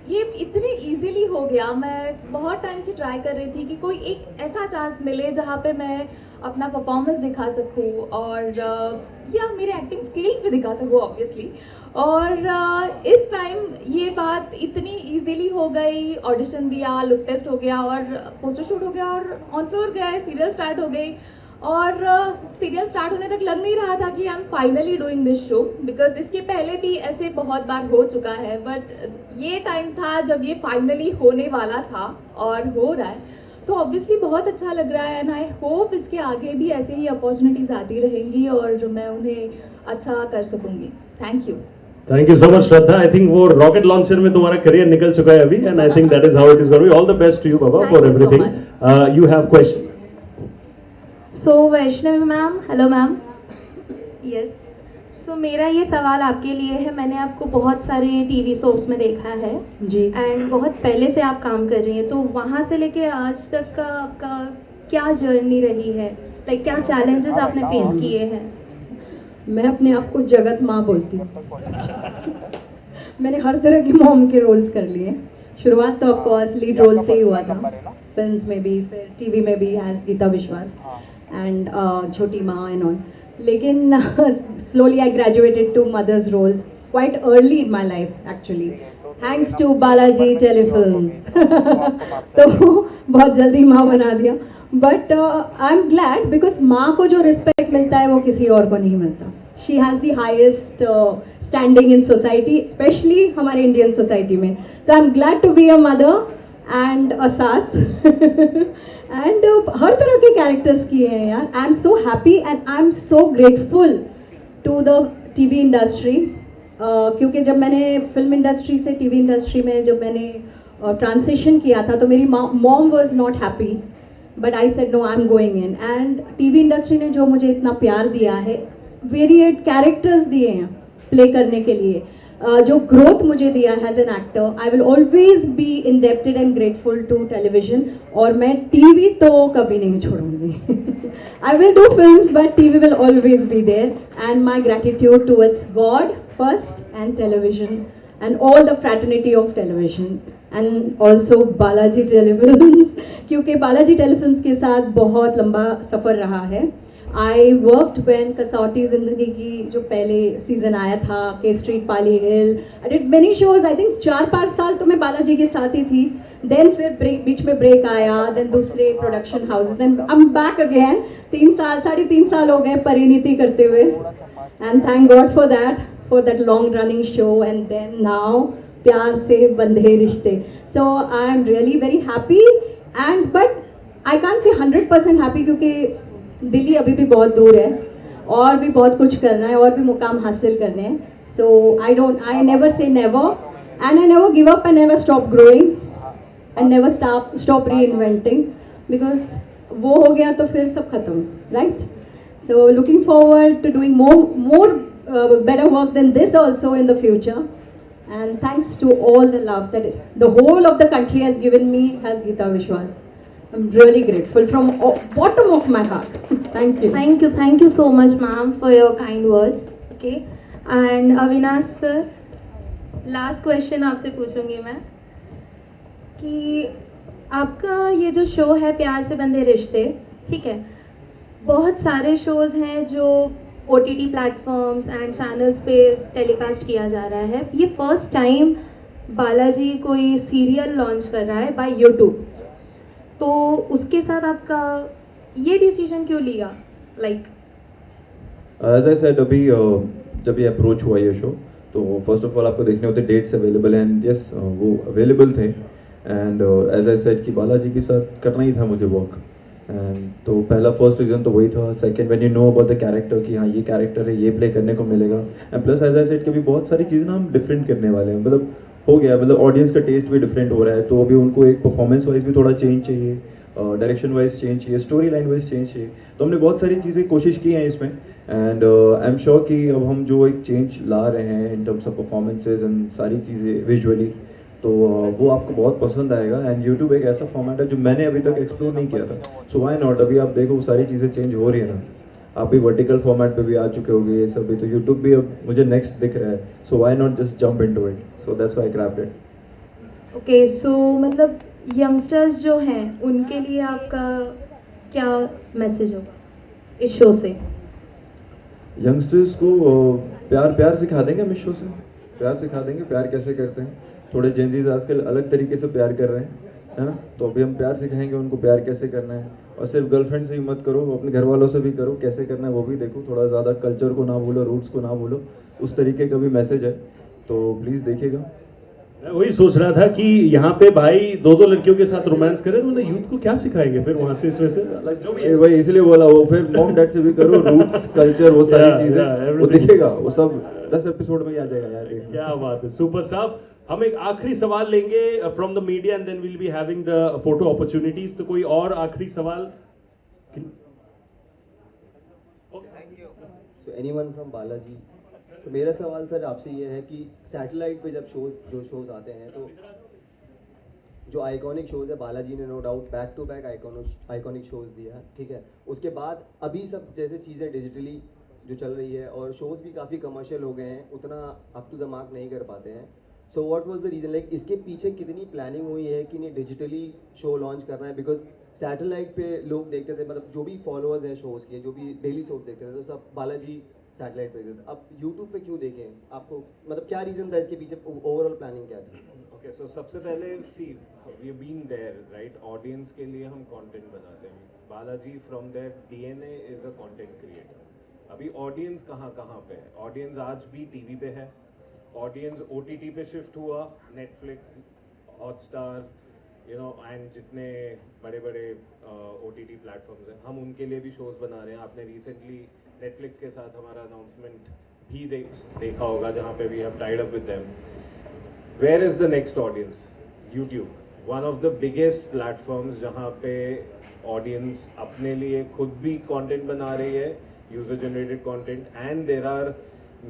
ये इतने इजीली हो गया. मैं बहुत टाइम से ट्राई कर रही थी कि कोई एक ऐसा चांस मिले जहाँ पे मैं अपना परफॉर्मेंस दिखा सकूँ और या मेरे एक्टिंग स्किल्स भी दिखा सकूँ ऑब्वियसली. और इस टाइम ये बात इतनी इजीली हो गई. ऑडिशन दिया, लुक टेस्ट हो गया और पोस्टर शूट हो गया और ऑन फ्लोर गए, सीरियल स्टार्ट हो गई. और सीरियल स्टार्ट होने तक लग नहीं रहा था कि I am finally doing this show, because इसके पहले भी ऐसे बहुत बार हो चुका है. बट ये टाइम था जब ये फाइनली होने वाला था और हो रहा है, तो ऑब्वियसली बहुत अच्छा लग रहा है. एंड आई होप इसके आगे भी ऐसे ही अपॉर्चुनिटीज आती रहेंगी और मैं उन्हें अच्छा कर सकूंगी. Thank you. Thank you so much, Shraddha. I think वो रॉकेट लॉन्चर में तुम्हारा करियर निकल चुका है अभी, and I think that is how it is going to be. All the best to you, Baba, for everything. You have questions. So Vaishnavi ma'am, hello ma'am. Yes. सो मेरा ये सवाल आपके लिए है, मैंने आपको बहुत सारे टीवी सोप्स में देखा है जी। एंड बहुत पहले से आप काम कर रही हैं, तो वहाँ से लेके आज तक का आपका क्या जर्नी रही है, लाइक क्या चैलेंजेस आपने फेस किए हैं? मैं अपने आप को जगत माँ बोलती हूँ। मैंने हर तरह की मॉम के रोल्स कर लिए। शुरुआत तो ऑफ कोर्स लीड रोल से ही हुआ था, फिल्म्स में भी, फिर टीवी में भी एज गीता विश्वास एंड छोटी माँ एंड ऑल। लेकिन slowly I graduated to mother's roles quite early in my life actually, thanks to Balaji Telefilms. तो बहुत जल्दी माँ बना दिया, but I'm glad because माँ को जो रिस्पेक्ट मिलता है वो किसी और को नहीं मिलता. She has the highest standing in society, especially हमारे इंडियन सोसाइटी में. So I'm glad to be a mother and a सास and हर तरह के कैरेक्टर्स किए हैं यार. I am so happy and I am so grateful to the TV industry, क्योंकि जब मैंने फिल्म इंडस्ट्री से टीवी इंडस्ट्री में जब मैंने ट्रांसिशन किया था तो मेरी mom was not happy, but I said no, I am going in. And TV industry ने जो मुझे इतना प्यार दिया है, वेरिएट कैरेक्टर्स दिए हैं प्ले करने के लिए, जो ग्रोथ मुझे दिया है as an actor, I will always be indebted and grateful to television. और मैं टीवी तो कभी नहीं छोड़ूंगी. I will do films but TV will always be there. And my gratitude towards God first and television and all the fraternity of television and also Balaji telefilms, क्योंकि Balaji telefilms के साथ बहुत लंबा सफ़र रहा है. आई वर्कड व्हेन कसौटी ज़िंदगी की जो पहले सीज़न आया था, के street, Pali hill, I did many shows. I think 4-5 साल तो मैं बालाजी के साथ ही थी. देन फिर बीच में ब्रेक आया, देन दूसरे production houses, then I am back again. 3.5 साल हो गए परिणीति करते हुए, and thank God for that long running show. And then now प्यार से बंधे रिश्ते. So I am really very happy and but I can't say 100% happy, क्योंकि दिल्ली अभी भी बहुत दूर है और भी बहुत कुछ करना है और भी मुकाम हासिल करने हैं. So I never say never and I never give up, I never stop growing and never stop reinventing, because वो हो गया तो फिर सब खत्म, right? So looking forward to doing more better work than this also in the future. And thanks to all the love that the whole of the country has given me as Geeta Vishwas. I'm really grateful from bottom of my heart. Thank you. Thank you so much, ma'am, for your kind words. Okay, and Avinash sir, last question आपसे पूछूंगी मैं कि आपका ये जो show है प्यार से बंधे रिश्ते, ठीक है, बहुत सारे शोज हैं जो OTT प्लेटफॉर्म्स एंड चैनल्स पे टेलीकास्ट किया जा रहा है. ये फर्स्ट टाइम बालाजी कोई सीरियल लॉन्च कर रहा है बाय यूट्यूब, तो उसके साथ आपका ये डिसीजन क्यों लिया? लाइक एज आई सेड, अभी जब ये अप्रोच हुआ ये शो, तो फर्स्ट ऑफ ऑल आपको देखने होते डेट्स अवेलेबल हैं, एंड यस वो अवेलेबल थे. एंड एज आई सेड कि बालाजी के साथ करना ही था मुझे वर्क. एंड तो पहला फर्स्ट रीज़न तो वही था. Second, when you know about the character कि हाँ ये कैरेक्टर है, ये प्ले करने को मिलेगा. And plus as I said कि अभी बहुत सारी चीज़ें ना हम डिफरेंट करने वाले हैं. मतलब हो गया, मतलब ऑडियंस का टेस्ट भी डिफरेंट हो रहा है, तो अभी उनको एक परफॉर्मेंस वाइज भी थोड़ा चेंज चाहिए, डायरेक्शन वाइज चेंज चाहिए, स्टोरी लाइन वाइज चेंज चाहिए. तो हमने बहुत सारी चीज़ें कोशिश की हैं इसमें. एंड आई एम श्योर कि अब हम जो एक चेंज ला रहे हैं in terms of performances and सारी चीज़ें विजुअली, तो वो आपको बहुत पसंद आएगा. एंड यूट्यूब एक ऐसा फॉर्मेट है जो मैंने अभी तक एक्सप्लोर नहीं किया था. सो व्हाई नॉट, अभी आप देखो सारी चीज़ें चेंज हो रही है ना. आप भी वर्टिकल फॉर्मेट पे भी आ चुके होगे ये सब भी, तो यूट्यूब भी अब मुझे नेक्स्ट दिख रहा है. So why not just jump into it. So that's why I grabbed it. Okay, so मतलब यंगस्टर्स जो हैं उनके लिए आपका क्या मैसेज होगा इस शो से? यंगस्टर्स को प्यार सिखा देंगे हम इस शो से. प्यार सिखा देंगे, प्यार कैसे करते हैं. थोड़े जेंजीज आजकल अलग तरीके से प्यार कर रहे हैं, है ना. तो अभी हम प्यार सिखाएंगे उनको, प्यार कैसे करना है. और सिर्फ गर्लफ्रेंड से ही मत करो, अपने घर वालों से भी करो. कैसे करना है वो भी देखो. थोड़ा ज़्यादा कल्चर को ना भूलो, रूट्स को ना भूलो. उस तरीके का भी मैसेज है, तो प्लीज़ देखिएगा. मैं वही सोच रहा था कि यहाँ पे भाई 2 लड़कियों के साथ रोमांस करे तो उन्हें यूथ को क्या सिखाएंगे फिर वहाँ से, इसमें से जो भी भाई इसलिए बोला, वो फिर मॉम डैड से भी करो, रूट्स कल्चर वो सारी चीज़ें वो दिखेगा. वो सब 10 एपिसोड में ही आ जाएगा यार. क्या बात है, सुपर स्टाफ. हम एक आखिरी सवाल लेंगे from the media and then will be having the photo opportunities. तो कोई और आखिरी सवाल? So anyone from Balaji तो मेरा सवाल सर आपसे ये है कि सैटेलाइट पे जब शोज़ आते हैं तो जो आइकॉनिक शोज़ है, बालाजी ने no doubt back to back iconic shows दिया, ठीक है, उसके बाद अभी सब जैसे चीज़ें डिजिटली जो चल रही है और शोज़ भी काफ़ी कमर्शियल हो गए हैं, उतना अप टू द मार्क नहीं कर पाते हैं. So what was the reason, like इसके पीछे कितनी प्लानिंग हुई है कि नहीं डिजिटली शो लॉन्च करना है? बिकॉज सैटेलाइट पे लोग देखते थे, मतलब जो भी फॉलोअर्स हैं शोज़ के, जो भी डेली शोज देखते थे, तो सब बालाजी सैटेलाइट पे देखते थे. अब यूट्यूब पे क्यों देखें आपको, मतलब क्या रीज़न था इसके पीछे, ओवरऑल प्लानिंग क्या थी? ओके, सो सबसे पहले see we been there right, audience के लिए हम कंटेंट बनाते हैं. Balaji from their DNA is a content creator. अभी ऑडियंस कहाँ पे है? ऑडियंस आज भी टीवी पे है, ऑडियंस ओटीटी पे शिफ्ट हुआ, Netflix, Hotstar, you know, and जितने बड़े बड़े ओटीटी प्लेटफॉर्म्स हैं, हम उनके लिए भी शोज़ बना रहे हैं. आपने रिसेंटली नेटफ्लिक्स के साथ हमारा अनाउंसमेंट भी देखा होगा, जहाँ पे we have tied up with them. Where is the next audience? YouTube, one of the biggest platforms जहाँ पे ऑडियंस अपने लिए खुद भी कंटेंट बना रही है, user generated content, and there are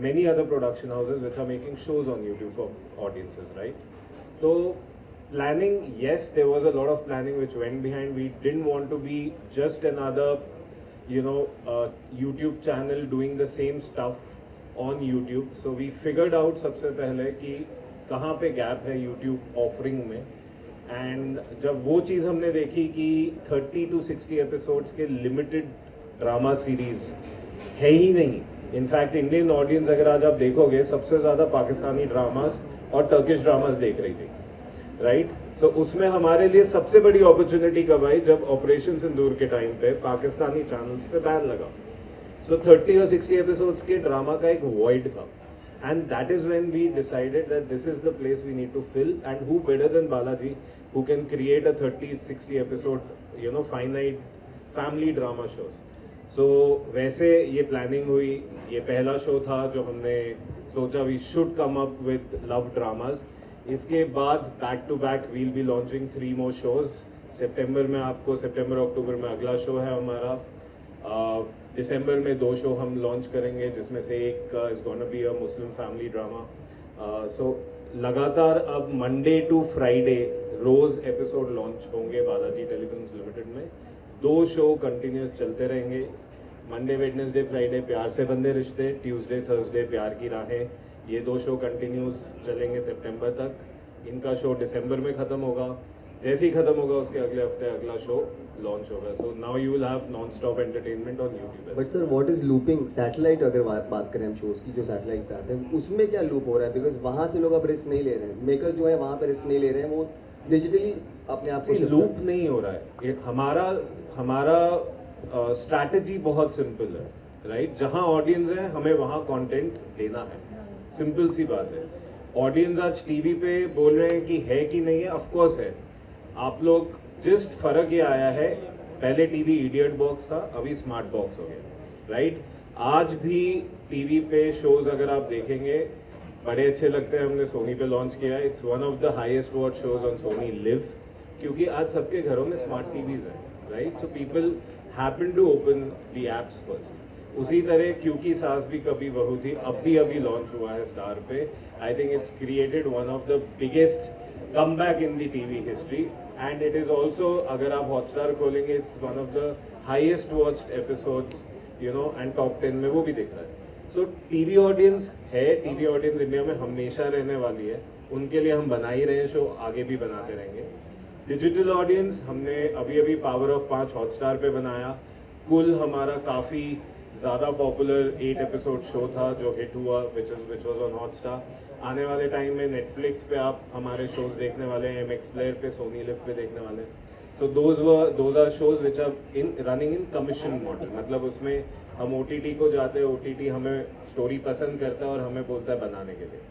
many other production houses which are making shows on YouTube for audiences, right? So planning, yes, there was a lot of planning which went behind. We didn't want to be just another, you know, YouTube channel doing the same stuff on YouTube. So we figured out सबसे पहले कि कहाँ पे gap है YouTube offering में, and जब वो चीज़ हमने देखी कि 30 to 60 episodes के limited drama series है ही नहीं. इनफैक्ट इंडियन ऑडियंस अगर आज आप देखोगे, सबसे ज़्यादा पाकिस्तानी ड्रामास और टर्किश ड्रामास देख रही थी, राइट? सो उसमें हमारे लिए सबसे बड़ी अपॉर्चुनिटी कब आई? जब ऑपरेशन सिंदूर के टाइम पे पाकिस्तानी चैनल्स पे बैन लगा. सो 30 और 60 एपिसोड्स के ड्रामा का एक वॉइड था, and that is when we decided that this is the place we need to fill, and who better than Balaji who can create a 30-60 episode, you know, finite family drama shows. So वैसे ये planning हुई. ये पहला show था जो हमने सोचा we should come up with love dramas. इसके बाद back to back we'll be launching 3 more shows. सितंबर में आपको, सितंबर अक्टूबर में अगला शो है हमारा. दिसंबर में 2 शो हम लॉन्च करेंगे, जिसमें से एक is gonna be a Muslim family drama. So लगातार अब मंडे टू फ्राइडे रोज एपिसोड लॉन्च होंगे बालाजी टेलीविजन लिमिटेड में. 2 शो कंटिन्यूस चलते रहेंगे. मंडे, वेडनेसडे, फ्राइडे प्यार से बंधे रिश्ते, ट्यूसडे, थर्सडे प्यार की राहें. ये 2 शो कंटिन्यूस चलेंगे सितंबर तक. इनका शो दिसंबर में ख़त्म होगा. जैसे ही ख़त्म होगा उसके अगले हफ्ते अगला शो लॉन्च होगा. So now you will have non stop entertainment on YouTube. But sir what is looping? Satellite अगर बात करें हम शोज़ की जो सैटेलाइट पे आते हैं, उसमें क्या लूप हो रहा है? बिकॉज वहाँ से लोग अब रिस्क नहीं ले रहे हैं, मेकर्स जो है वहाँ पर रिस्क नहीं ले रहे हैं, वो डिजिटली अपने आप को लूप नहीं हो रहा है. ये हमारा स्ट्रैटेजी बहुत सिंपल है, राइट? जहां ऑडियंस है हमें वहां कंटेंट देना है. सिंपल सी बात है. ऑडियंस आज टीवी पे बोल रहे हैं कि है कि नहीं है, ऑफ कोर्स है. आप लोग जस्ट फर्क ये आया है, पहले टीवी इडियट बॉक्स था, अभी स्मार्ट बॉक्स हो गया, राइट? आज भी टीवी पे शोज अगर आप देखेंगे बड़े अच्छे लगते हैं. हमने सोनी पे लॉन्च किया है. It's one of the highest watch shows on Sony LIV, क्योंकि आज सबके घरों में स्मार्ट टीवीज हैं, right? So people happen to open the apps first. उसी तरह क्योंकि सास भी कभी बहू थी अभी लॉन्च हुआ है स्टार पे. I think it's created one of the biggest come back in the TV history, and it is also, अगर आप हॉटस्टार खोलेंगे, it's one of the highest watched episodes, you know, and top 10 में वो भी दिख रहा है. सो टीवी ऑडियंस है, टीवी ऑडियंस इंडिया में हमेशा रहने वाली है. उनके लिए हम बना ही रहे हैं शो, आगे भी बनाते रहेंगे. डिजिटल ऑडियंस हमने अभी पावर ऑफ 5 हॉटस्टार पे बनाया. कुल हमारा काफ़ी ज़्यादा पॉपुलर 8 एपिसोड शो था जो हिट हुआ, विच वॉज ऑन हॉटस्टार. आने वाले टाइम में नेटफ्लिक्स पे आप हमारे शोज देखने वाले हैं, MX प्लेयर पे, सोनी लिव पे देखने वाले हैं. So those are shows which are running in commission model. मतलब उसमें हम OTT को जाते हैं, OTT हमें स्टोरी पसंद करता है और हमें बोलता है बनाने के लिए.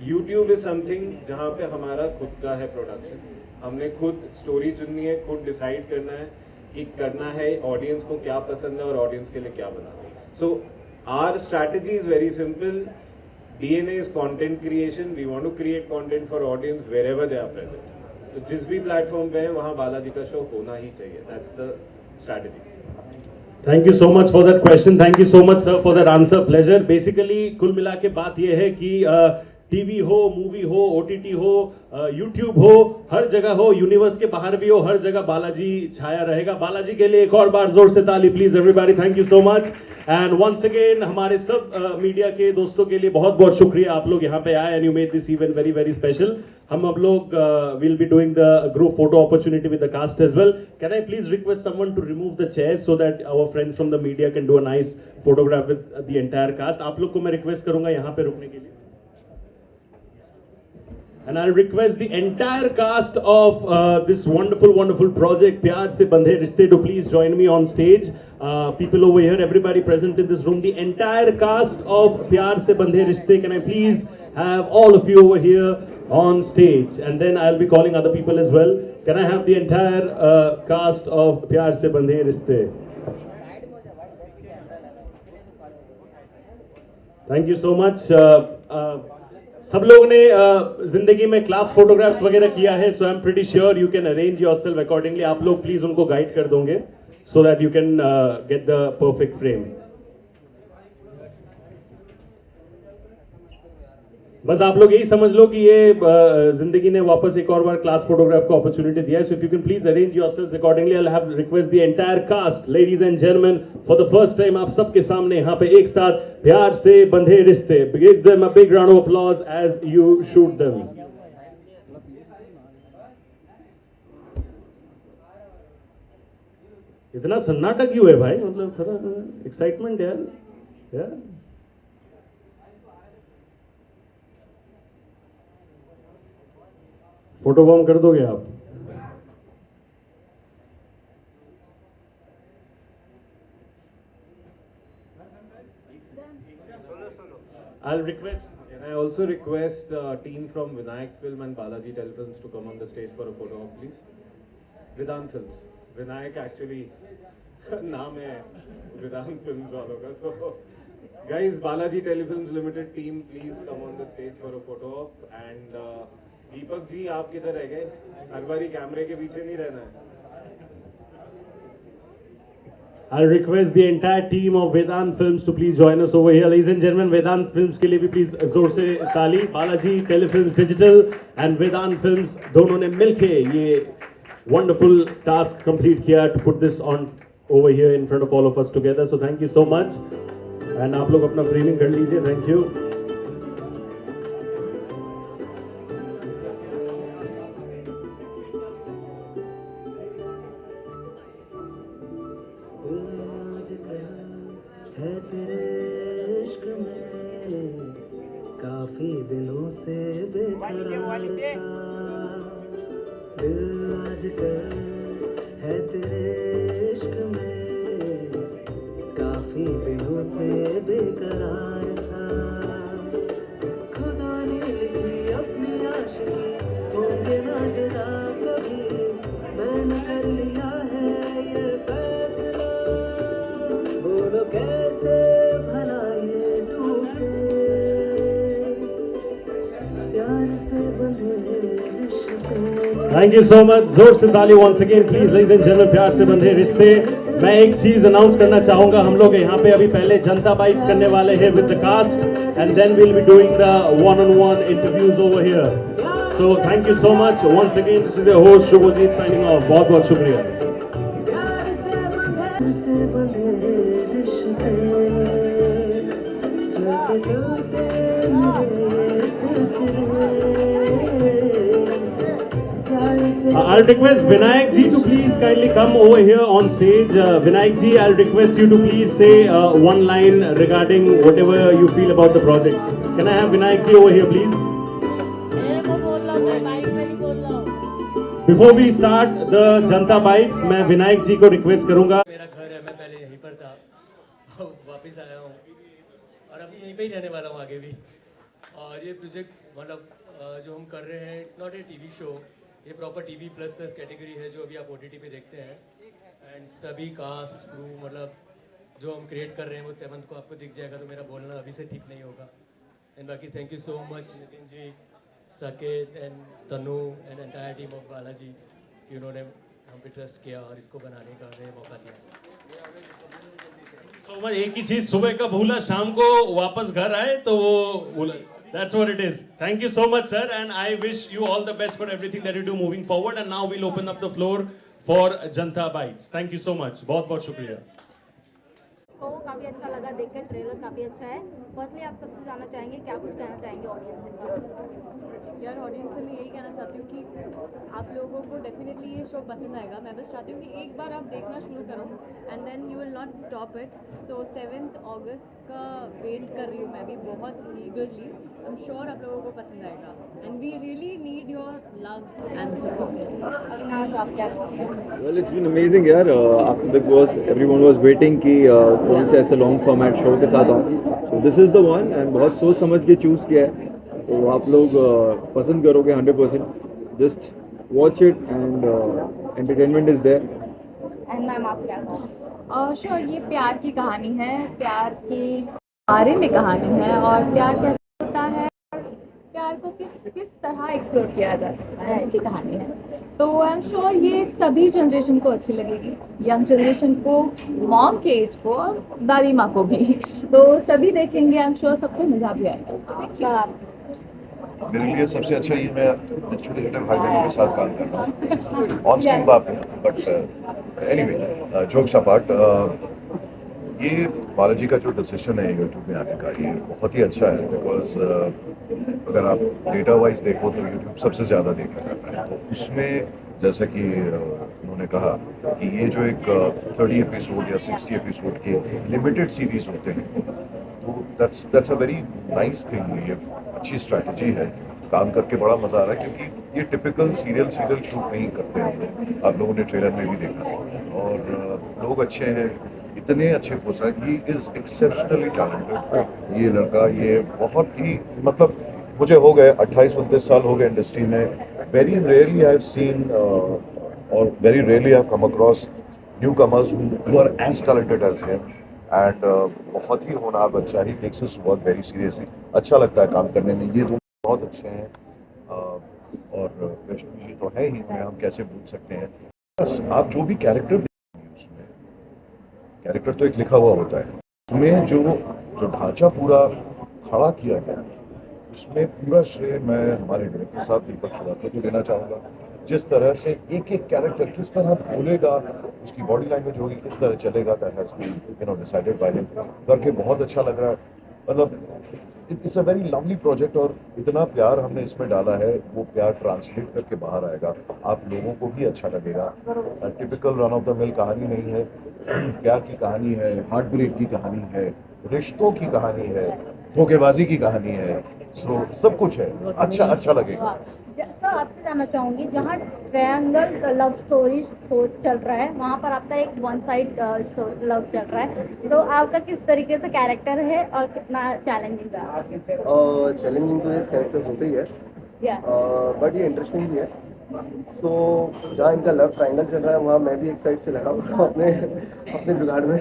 यूट्यूब इज समथिंग जहाँ पे हमारा खुद का है प्रोडक्शन. हमने खुद स्टोरी चुननी है, खुद डिसाइड करना है कि करना है ऑडियंस को क्या पसंद है और ऑडियंस के लिए क्या बनाना है. So our strategy is very simple. DNA is content creation. We want to create content for audience wherever they are present. तो जिस भी प्लेटफॉर्म पे है वहाँ बालाजी का शो होना ही चाहिए. That's the strategy. Thank you so much for that question. Thank you so much, sir, for that answer. Pleasure. Basically, कुल मिला के बात ये है कि टीवी हो, मूवी हो, ओटीटी हो, यूट्यूब हो, हर जगह हो, यूनिवर्स के बाहर भी हो, हर जगह बालाजी छाया रहेगा. बालाजी के लिए एक और बार जोर से ताली please everybody. Thank you so much. And once again हमारे सब मीडिया के दोस्तों के लिए बहुत बहुत शुक्रिया, आप लोग यहाँ पे आए and you made this event very very special. हम लोग will be doing the group photo opportunity with the cast as well. Can I please request someone to remove the chairs so that our friends from the media can do a nice photograph with the entire cast. आप लोग को मैं request करूंगा यहाँ पे रुकने के लिए. And I'll request the entire cast of this wonderful project, Pyar Se Bandhe Rishte, to please join me on stage. People over here, everybody present in this room, the entire cast of Pyar Se Bandhe Rishte, can I please have all of you over here on stage? And then I'll be calling other people as well. Can I have the entire cast of Pyar Se Bandhe Rishte? Thank you so much. सब लोग ने जिंदगी में class photographs वगैरह किया है, so I am pretty sure you can arrange yourself accordingly. आप लोग प्लीज उनको गाइड कर दोगे so that you can get the perfect frame. बस आप लोग यही समझ लो कि ये जिंदगी ने वापस एक और बार क्लास फोटोग्राफ को अपॉर्चुनिटी दिया है. So if you can please arrange yourselves accordingly. I will have request the entire cast, ladies and gentleman, for the first time आप सबके सामने यहाँ पे एक साथ प्यार से बंधे रिश्ते. Give them a big round of applause as you shoot them. इतना सन्नाटा क्यों है भाई, मतलब थोड़ा एक्साइटमेंट यार. फोटो बॉम्ब कर दोगे आप? I'll request, and I also request team from Vinayak Film and Balaji Telefilms to come on the stage for a photo op, please. Vedant Films. Vinayak actually नाम है Vedant Films वालों का. So guys, Balaji Telefilms Limited team, please come on the stage for a photo op. And Deepak ji आप किधर रह गए? हर बारी कैमरे के पीछे नहीं रहना है. I'll request the entire team of Vedant Films to please join us over here. Ladies and gentlemen, Vedant Films के लिए भी please जोर से ताली. Balaji telefilms digital and Vedant Films दोनों ने मिलके ये wonderful task complete किया to put this on over here in front of all of us together. So thank you so much. And आप लोग अपना framing कर लीजिए. Thank you. है तेरे इश्क में काफी दिनों से बेकरार सा दिल आजकल है तेरे इश्क में काफी दिनों से बेकरार सा. खुदा ने लिखी अपनी आशिकी होंगे ना जुदा कभी, मैंने कर लिया है ये फैसला. बोलो कैसे भला ये टूटे प्यार से बंधे रिश्ते. Thank you so much. जोर से ताली once again please ladies and gentlemen. प्यार से बंधे रिश्ते. मैं एक चीज अनाउंस करना चाहूंगा. हम लोग यहाँ पे अभी पहले जनता बाइट्स करने वाले हैं with the cast and then we'll be doing the one-on-one interviews over here. So thank you so much once again. This is your host Shubhajit signing off. बहुत बहुत शुक्रिया. I'll request Vinayak ji to please kindly come over here on stage. Vinayak ji, I'll request you to please say one line regarding whatever you feel about the project. Can I have Vinayak ji over here, please? Before we start the Janta Bites, मैं विनायक जी को request करूंगा. मेरा घर है, मैं पहले यहीं पर था, वापस आया हूँ और अभी यहीं पे ही रहने वाला हूँ आगे भी. और ये प्रोजेक्ट मतलब जो हम कर रहे हैं, it's not a TV show, ये प्रॉपर टीवी प्लस कैटेगरी है जो अभी आप ओटीटी पे देखते हैं. एंड सभी कास्ट क्रू मतलब जो हम क्रिएट कर रहे हैं वो 7th को आपको दिख जाएगा. तो मेरा बोलना अभी से ठीक नहीं होगा. एंड बाकी thank you so much Nitin ji, Saket and Tanu and entire team of Balaji कि उन्होंने हम पे ट्रस्ट किया और इसको बनाने का हमें मौका दिया. सो मच, एक ही चीज सुबह का भूला शाम को वापस घर आए तो वो भूला. That's what it is. Thank you so much, sir, and I wish you all the best for everything that you do moving forward. And now we'll open up the floor for Janta Bites. Thank you so much. बहुत बहुत शुक्रिया. को काफ़ी अच्छा लगा देखकर, trailer काफ़ी अच्छा है. फर्स्टली आप सबसे जानना चाहेंगे, क्या कुछ कहना चाहेंगे ऑडियंस से? यार ऑडियंस से मैं यही कहना चाहती हूँ कि आप लोगों को डेफिनेटली ये शो पसंद आएगा. मैं बस चाहती हूँ कि एक बार आप देखना शुरू करो and then you will not stop it. So 7 अगस्त का वेट कर रही हूँ मैं भी बहुत ईगरली. आई एम श्योर आप लोगों को पसंद आएगा and we really need your love and support. Avinash, आप क्या कहते हैं? Well, it's been amazing यार. After Big Boss, everyone was waiting कि कौन से ऐसे लॉन्ग फॉर्मेट शो के साथ आऊँ. So this is the one and बहुत सोच समझ के चूज़ किया है. तो आप लोग पसंद करोगे 100%. Just watch it and entertainment is there. And ma'am आप क्या कहते हैं? श्योर, ये प्यार की कहानी है, प्यार के बारे में कहानी है और प्यार कैसे होता है, प्यार को किस तरह एक्सप्लोर किया जा सकता है, इसकी कहानी है. तो आई एम श्योर ये सभी जनरेशन को अच्छी लगेगी. यंग जनरेशन को, मॉम के एज को और दादी माँ को भी. तो सभी देखेंगे, आई एम श्योर सबको मजा भी आएगा. मेरे लिए सबसे अच्छा ये मैं छोटे छोटे भाई बहनों के साथ काम कर रहा हूँ. ऑन स्क्रीन बात है, बट एनीवे जोक्स अपार्ट, ये बालाजी का जो डिसीजन है यूट्यूब में आने का, ये बहुत ही अच्छा है. बिकॉज अगर आप डेटा वाइज देखो तो यूट्यूब सबसे ज़्यादा देखा जाता है. तो उसमें जैसा कि उन्होंने कहा कि ये जो एक 30 एपिसोड या 60 एपिसोड के लिमिटेड सीरीज होते हैं, तो that's a very nice thing. ये अच्छी स्ट्रैटेजी है. काम करके बड़ा मज़ा आ रहा है क्योंकि ये टिपिकल सीरियल शूट नहीं करते हैं. आप लोगों ने ट्रेलर में भी देखा और लोग अच्छे हैं, इतने अच्छे poster. He is exceptionally talented ये लड़का. ये बहुत ही मतलब मुझे हो गए 28-29 साल हो गए इंडस्ट्री में. Very rarely I have seen और very rarely I have come across newcomers who are as talented as him. And बहुत ही होनहार बच्चा. He takes his work very seriously. अच्छा लगता है काम करने में. ये दोनों बहुत अच्छे हैं और वैष्णवी जी तो है ही, उन्हें हम कैसे भूल सकते हैं. बस आप जो भी कैरेक्टर देखेंगे उसमें, कैरेक्टर तो एक लिखा हुआ होता है, उसमें जो ढांचा पूरा खड़ा किया गया उसमें पूरा श्रेय मैं हमारे डायरेक्टर साहब दीपक श्रीवास्तव को देना चाहूँगा. जिस तरह से एक एक कैरेक्टर किस तरह बोलेगा, उसकी बॉडी लैंग्वेज होगी, किस तरह चलेगा, that has been decided by him. करके बहुत अच्छा लग रहा है. मतलब it's a very lovely project और इतना प्यार हमने इसमें डाला है, वो प्यार ट्रांसलेट करके बाहर आएगा. आप लोगों को भी अच्छा लगेगा. Typical run of the mill कहानी नहीं है. प्यार की कहानी है, हार्ट ब्रेक की कहानी है, रिश्तों की कहानी है, धोखेबाजी की कहानी है. सो सब कुछ है. अच्छा लगेगा. सर आपसे जानना चाहूँगी, जहाँ ट्रायंगल लव स्टोरी शो चल रहा है, वहाँ पर आपका एक वन साइड लव चल रहा है, तो आपका किस तरीके से कैरेक्टर है और कितना चैलेंजिंग है? चैलेंजिंग तो ये कैरेक्टर्स होते ही है, बट ये इंटरेस्टिंग भी है. सो जहाँ इनका लव ट्रायंगल चल रहा है वहाँ मैं भी एक साइड से लगा हुआ हूँ अपने जुगाड़ में.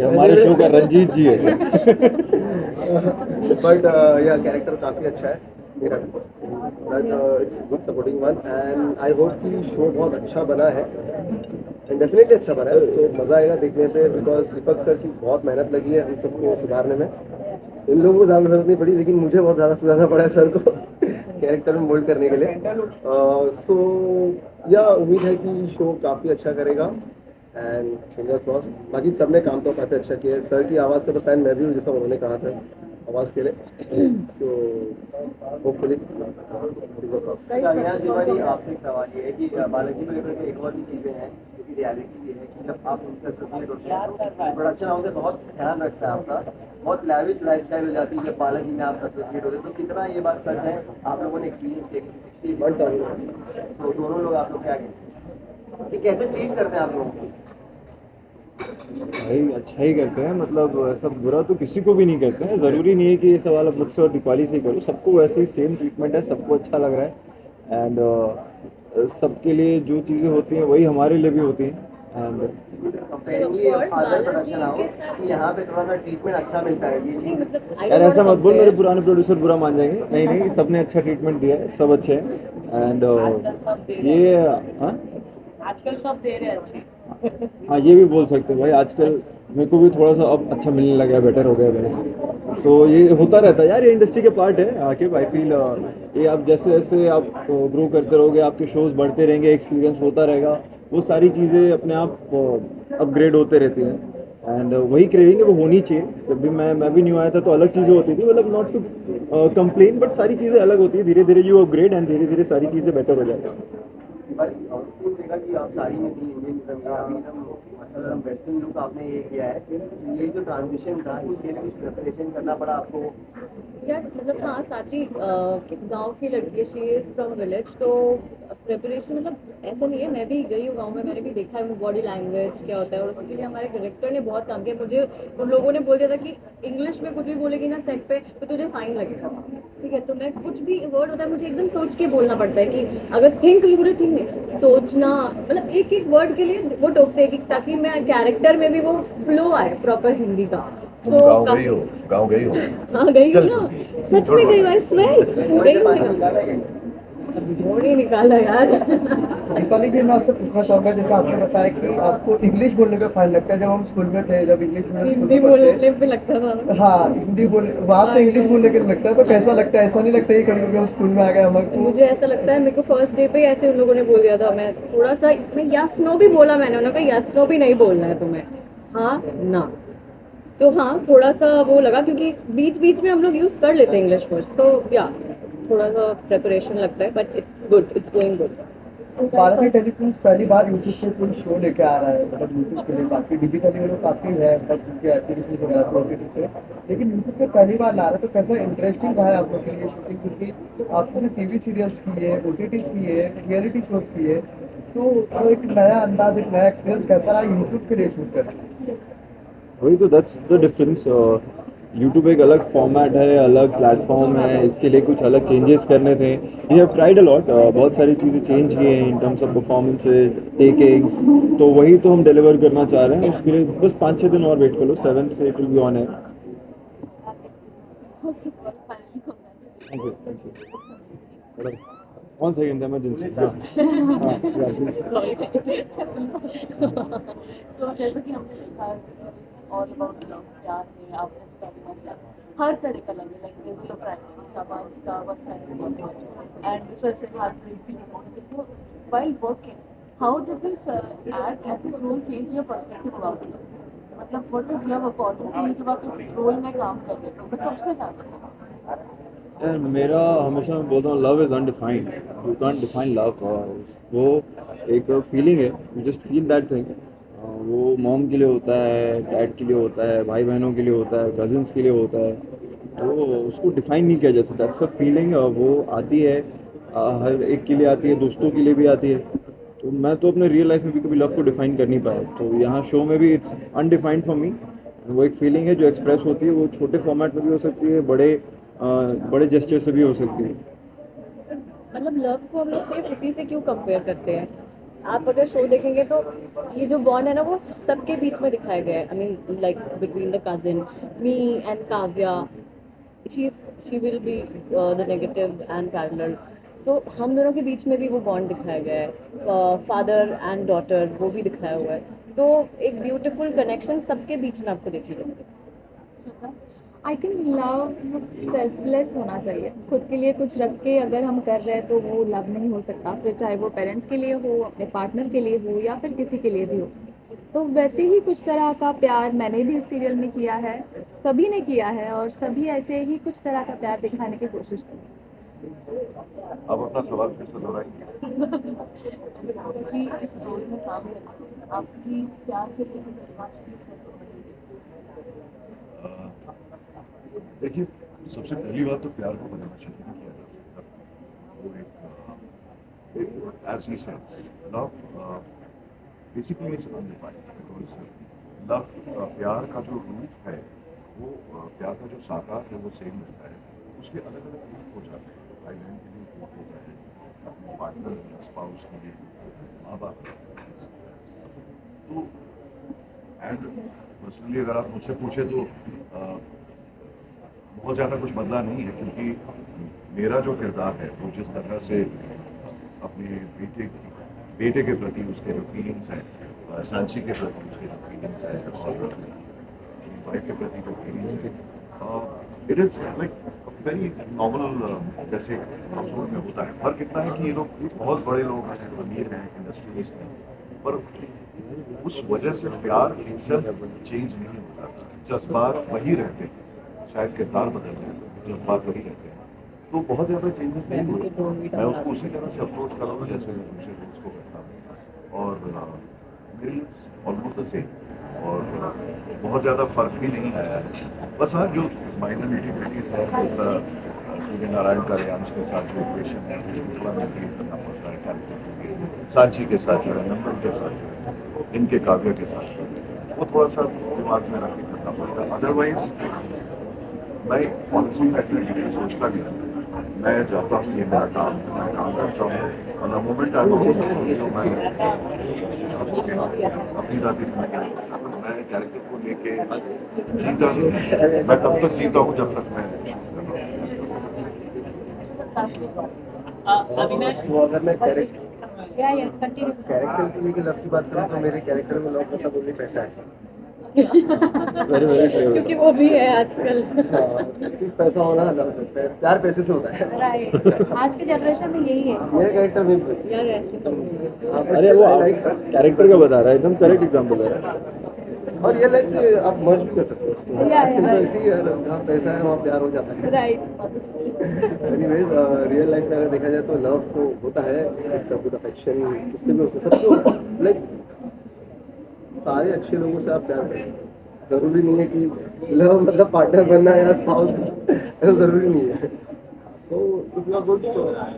हमारे शो का रंजीत जी है. बट यह कैरेक्टर काफ़ी अच्छा है मेरा भी. But it's good supporting one and I hope कि शो बहुत अच्छा बना है एंड डेफिनेटली अच्छा बना है. सो मज़ा आएगा देखने पे. बिकॉज दीपक सर की बहुत मेहनत लगी है हम सबको सुधारने में. इन लोगों को ज़्यादा ज़रूरत नहीं पड़ी, लेकिन मुझे बहुत ज़्यादा सुधारना पड़ा है सर को कैरेक्टर में मोल्ड करने के लिए. सो या उम्मीद है कि शो काफ़ी अच्छा करेगा एंड फिंगर क्रॉस. बाकी सब ने काम तो काफ़ी अच्छा किया है. सर की आवाज़ का तो फैन मैं भी हूँ, जैसा उन्होंने कहा था आवाज़ के लिए. सो होपफुली अविनाश तिवारी, आपसे एक सवाल ये है कि बालाजी को लेकर के एक और भी चीज़ें हैं, क्योंकि रियलिटी ये है कि जब आप उनसे एसोसिएट होते हैं, प्रोडक्शन हाउस बहुत ख्याल रखता है आपका, बहुत लैविश लाइफस्टाइल हो जाती है जब बालाजी में आप एसोसिएट होते हैं. तो कितना ये बात सच है, आप लोगों ने एक्सपीरियंस किया कि 60 तो दोनों लोग आप लोग क्या कहते हैं, कैसे ट्रीट करते हैं आप लोगों को? भाई अच्छा ही करते हैं. मतलब ऐसा बुरा तो किसी को भी नहीं करते हैं. ज़रूरी नहीं है कि ये सवाल अब मुझसे और दीपाली से ही करूँ. सबको वैसे ही सेम ट्रीटमेंट है, सबको अच्छा लग रहा है. एंड सबके लिए जो चीज़ें होती हैं वही हमारे लिए भी होती हैं. एंड अदर प्रोडक्शन हाउस यहाँ पे थोड़ा सा ट्रीटमेंट अच्छा मिलता है, ये चीज़. यार ऐसा मत बोल, मेरे पुराने प्रोड्यूसर बुरा मान जाएंगे. नहीं सबने अच्छा ट्रीटमेंट दिया है, सब अच्छे हैं. एंड ये आजकल सब दे रहे हैं अच्छे. हाँ ये भी बोल सकते हैं भाई, आजकल मेरे को भी थोड़ा सा अब अच्छा मिलने लगा है, बेटर हो गया मेरे से, तो ये होता रहता है यार, ये इंडस्ट्री के पार्ट है आके। आई फील ये आप जैसे जैसे आप ग्रो करते रहोगे, आपके शोज़ बढ़ते रहेंगे, एक्सपीरियंस होता रहेगा, वो सारी चीज़ें अपने आप अपग्रेड होते रहती हैं। एंड वही क्रेविंग है, वो होनी चाहिए। जब भी मैं भी न्यू आया था तो अलग चीज़ें होती थी, मतलब नॉट टू कंप्लेन, बट सारी चीज़ें अलग होती है, धीरे धीरे यू अपग्रेड एंड धीरे धीरे सारी चीज़ें बेटर हो जाती हैं। देखा कि आप सारी में थी इंडियन फिल्म में, अभी एकदम माशाल्लाह वेस्टर्न लुक आपने ये किया है, तो ये जो ट्रांजिशन था इसके लिए कुछ प्रिपरेशन करना पड़ा आपको? यार मतलब हाँ, साची गांव की लड़की है, शी इज़ फ्रॉम विलेज, तो प्रिपरेशन मतलब ऐसा नहीं है, मैं भी गई हूँ गांव में, मैंने भी देखा है वो बॉडी लैंग्वेज क्या होता है, और उसके लिए हमारे डायरेक्टर ने बहुत काम किया। मुझे उन लोगों ने बोल दिया था कि इंग्लिश में कुछ भी बोलेगी ना सेट पे तो तुझे फाइन लगेगा, ठीक है, तो मैं कुछ भी वर्ड होता है मुझे एकदम सोच के बोलना पड़ता है कि अगर थिंक पूरे थिंक सोचना, मतलब एक एक वर्ड के लिए वो टोकते हैं कि ताकि मैं कैरेक्टर में भी वो फ्लो आए प्रॉपर हिंदी का। तुम गाँव गई हो? गाँव गई हो? हाँ गई हूँ ना, सच में गई हूँ, आई स्वेयर गई हूँ, नहीं निकाला यार। दीपाली जी, मैं आपसे पूछना चाहूँगा, जैसे आपने बताया कि आपको इंग्लिश बोलने का फाइन लगता है, जब हम स्कूल में थे, जब इंग्लिश हिंदी बोलने पे लगता था। हाँ हिंदी बोल, वहाँ पे इंग्लिश बोलने के लगता है, तो कैसा लगता है? ऐसा नहीं लगता है कभी कभी हम स्कूल में आ गए हमारे? मुझे ऐसा लगता है, मेरे को फर्स्ट डे पे ऐसे उन लोगों ने बोल दिया था, मैं थोड़ा सा मैं यस नो भी बोला, मैंने उन्होंने कहा यस नो भी नहीं बोलना है तुम्हें, हाँ ना, तो हाँ थोड़ा सा वो लगा, क्योंकि बीच बीच में हम लोग यूज़ कर लेते हैं इंग्लिश वर्ड्स, तो या थोड़ा सा प्रिपरेशन लगता है, but it's good, it's going good. Balaji telefilms पहली बार यूट्यूब पे कोई शो लेके आ रहा है, मतलब यूट्यूब के लिए, बाकी डिजिटली वो लोग काफ़ी है, मतलब उनके एप्लीकेशन वगैरह OTT पे, लेकिन यूट्यूब पे पहली बार ला रहा है, तो कैसा इंटरेस्टिंग रहा है आप लोग के लिए शूटिंग? क्योंकि आपने टीवी सीरियल्स की है, OTTs की है, रियलिटी शोज की है, तो एक नया अंदाज, एक नया एक्सपीरियंस कैसा रहा यूट्यूब के लिए शूट करना? वही तो, दैट्स द डिफरेंस। यूट्यूब एक अलग फॉर्मेट है, अलग प्लेटफॉर्म है, इसके लिए कुछ अलग चेंजेस करने थे। We have tried a lot, बहुत सारी चीज़ें चेंज की हैं in terms of performances, takings, तो वही तो हम डिलीवर करना चाह रहे हैं। उसके लिए बस 5-6 दिन और वेट कर लो, 7 से it will be on air. One second, emergency. Sorry. तो जैसे कि हमने देखा ऑल अबाउट लव, प्यार में आपने हर तरह का love, like there is private शाबाश का work and such a heartbreaking. तो while working, how did this act and this role change your perspective about love? मतलब what is love according to you? जब आप इस role में काम कर रहे हो, मैं सबसे जानता हूँ। मेरा हमेशा मैं बोलता हूँ, love is undefined, you can't define love. वो एक फीलिंग है, you just feel that thing. वो मॉम के लिए होता है, डैड के लिए होता है, भाई बहनों के लिए होता है, कजिन्स के लिए होता है, तो उसको डिफाइन नहीं किया जा सकता। दैट्स अ फीलिंग, वो आती है, हर एक के लिए आती है, दोस्तों के लिए भी आती है। तो मैं तो अपने रियल लाइफ में भी कभी लव को डिफाइन कर नहीं पाया, तो यहाँ शो में भी इट्स अनडिफाइंड फॉर मी। वो एक फीलिंग है जो एक्सप्रेस होती है, वो छोटे फॉर्मेट में भी हो सकती है, बड़े जेस्चर से भी हो सकती है। मतलब लव को हम लोग सिर्फ इसी से क्यों कंपेयर करते हैं? आप अगर शो देखेंगे तो ये जो बॉन्ड है ना, वो सबके बीच में दिखाया गया है। I mean like between the cousin me and Kavya, she will be the negative and parallel, so हम दोनों के बीच में भी वो बॉन्ड दिखाया गया है। फादर एंड डॉटर, वो भी दिखाया हुआ है, तो एक ब्यूटीफुल कनेक्शन सबके बीच में आपको देखने को मिलेगा। आई थिंक लव सेल्फलेस होना चाहिए। खुद के लिए कुछ रख के अगर हम कर रहे हैं तो वो लव नहीं हो सकता, फिर चाहे वो पेरेंट्स के लिए हो, अपने पार्टनर के लिए हो, या फिर किसी के लिए भी हो। तो वैसे ही कुछ तरह का प्यार मैंने भी इस सीरियल में किया है, सभी ने किया है, और सभी ऐसे ही कुछ तरह का प्यार दिखाने की कोशिश करते हैं। अब अपना सवाल फिर से दोहराएंगे। इस रोल में काम करना आपकी प्यार के देखिए, सबसे पहली बात तो प्यार को बनाना शुरू नहीं किया जा सकता। वो एक एज ही said, love basically is undefined, because love, प्यार का जो रूप है, वो प्यार का जो साकार है वो सेम रहता है, उसके अलग अलग रूप हो जाते हैं। भाई बहन के लिए रूप होता है, अपने पार्टनर स्पाउस के लिए, माँ बाप। तो एंड पर्सनली अगर आप मुझसे पूछे तो बहुत ज़्यादा कुछ बदला नहीं है, क्योंकि मेरा जो किरदार है वो जिस तरह से अपने बेटे के प्रति उसके जो फीलिंग्स हैं सांची के प्रति उसकी जो फीलिंग्स है और वाइफ के प्रति जो फीलिंग्स है, it is like very normal जैसे हाउसहोल्ड में होता है। फर्क इतना है कि ये लोग बहुत बड़े लोग हैं, अमीर हैं, इंडस्ट्रियलिस्ट हैं, पर उस वजह से प्यार सिर्फ चेंज नहीं होता, जज्बात वही रहते हैं, शायद किरदार बदलते हैं, जज्बात वही रहते हैं। तो बहुत ज़्यादा चेंजेस नहीं हुए। मैं उसको उसी तरह से अप्रोच कर रहा हूँ जैसे मैं दूसरे दोस्त को करता हूँ, और मेरे लिए ऑलमोस्ट द सेम, और बहुत ज़्यादा फर्क भी नहीं आया है। बस हाँ, जो माइनर निटिविटीज़ है, जिस तरह सूर्य नारायण का रेयांश के साथ जो इक्वेशन है उसको थोड़ा मेंटेन करना पड़ता है कैरेक्टर के लिए, सांची के साथ जो है, नंदन के साथ जो है, इनके काव्य के साथ जो है, वो थोड़ा सा दिमाग में रख के करना पड़ता है। अदरवाइज मैं ऑनेस्टली फैक्टर सोचता भी नहीं, मैं जाता हूँ, ये मेरा काम है, मैं काम करता हूँ, और द मोमेंट आई मैं अपनी ज़ाती जिंदगी मैं कैरेक्टर को लेके जीता नहीं, मैं तब तक जीता हूँ जब तक मैं शूट कर रहा हूँ। तो अगर मैं कैरेक्टर के लिए लव की बात करूँ तो मेरे कैरेक्टर में लव मतलब ओनली पैसा है। क्योंकि वो भी है आजकल। सिर्फ पैसा होना लव, प्यार पैसे से होता है। राइट, आज के जनरेशन में यही है। मेरे कैरेक्टर में यार ऐसे तो अरे वो कैरेक्टर का बता रहा है, एकदम करेक्ट एग्जांपल है। और रियल लाइफ से आप मर्ज भी कर सकते हो उसको। आजकल तो ऐसे ही है, जहाँ पैसा है वहाँ प्यार हो जाता है। राइट। एनीवेज रियल लाइफ में अगर देखा जाए तो लव तो होता है, इट्स अ गुड अफेक्शन, किससे भी हो सकता है, सबसे लाइक सारे अच्छे लोगों से आप प्यार कर सकते हो। जरूरी नहीं है कि लव मतलब पार्टनर बनना है या स्पाउस, ऐसा जरूरी नहीं है। तो इफ यू आर गुड,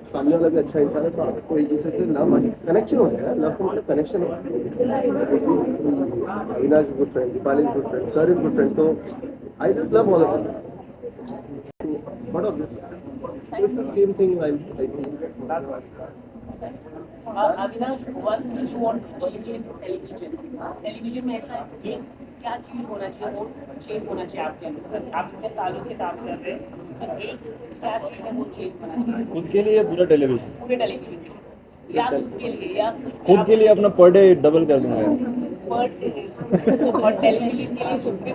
सामने वाला भी अच्छा इंसान है तो आपको एक दूसरे से लव कनेक्शन हो जाएगा। लव का मतलब कनेक्शन है। Avinash is good friend, Deepali is good friend, sir is good friend, तो I just love all of them. But obviously it's the same thing I feel. Avinash, one thing you want to change in television. Television में ऐसा है एक क्या चीज होना चाहिए, वो चेंज होना चाहिए आपके अंदर। आप इतने सालों से काम कर रहे हैं, तो एक क्या चीज है वो चेंज होना चाहिए खुद के लिए पूरा टेलीविजन, पूरे टेलीविजन के, या खुद के लिए, या खुद के लिए अपना पर डे डबल कर दूंगा यार। और टेलीविजन के लिए खुद के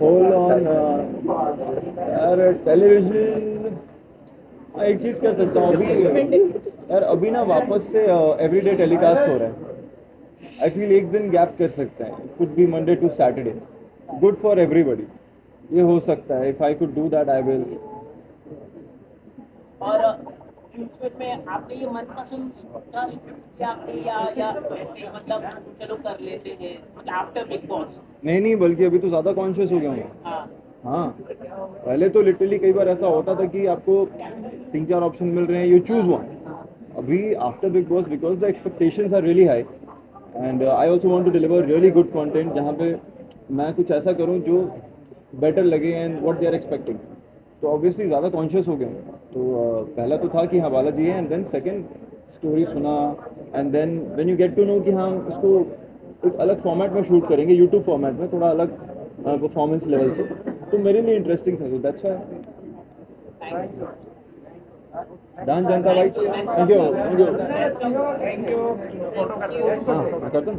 होल्ड ऑन यार, टेलीविजन एक चीज़ कर सकता हूँ अभी यार, अभी ना वापस से एवरीडे टेलीकास्ट हो रहा है। आई फील एक दिन गैप कर सकते हैं, could be Monday to Saturday, good for everybody. ये हो सकता है, if I could do that I will. और फ्यूचर में आपके ये मनपसंद का स्क्रिप्ट या ऐसे मतलब चलो कर लेते हैं मतलब आफ्टर बिग बॉस? नहीं, बल्कि अभी तो ज़्यादा कॉन्शियस हो गया हूँ। हाँ, पहले तो लिटरली कई बार ऐसा होता था कि आपको 3-4 ऑप्शन मिल रहे हैं, यू चूज वन। अभी after Bigg Boss, because the expectations are really high and I also want to deliver really good content, जहाँ पे मैं कुछ ऐसा करूँ जो बेटर लगे and what they are expecting. तो ऑब्वियसली ज़्यादा कॉन्शियस हो गए। तो पहला तो था कि हाँ बालाजी है, एंड देन सेकेंड स्टोरी सुना, and then when you get to know कि हाँ इसको एक अलग फॉर्मेट में शूट करेंगे, यूट्यूब फॉर्मेट में, थोड़ा अलग परफॉर्मेंस लेवल से, तो मेरे लिए इंटरेस्टिंग था। तो that's why dance Janata right. Thank you. हाँ, मैं करता हूँ।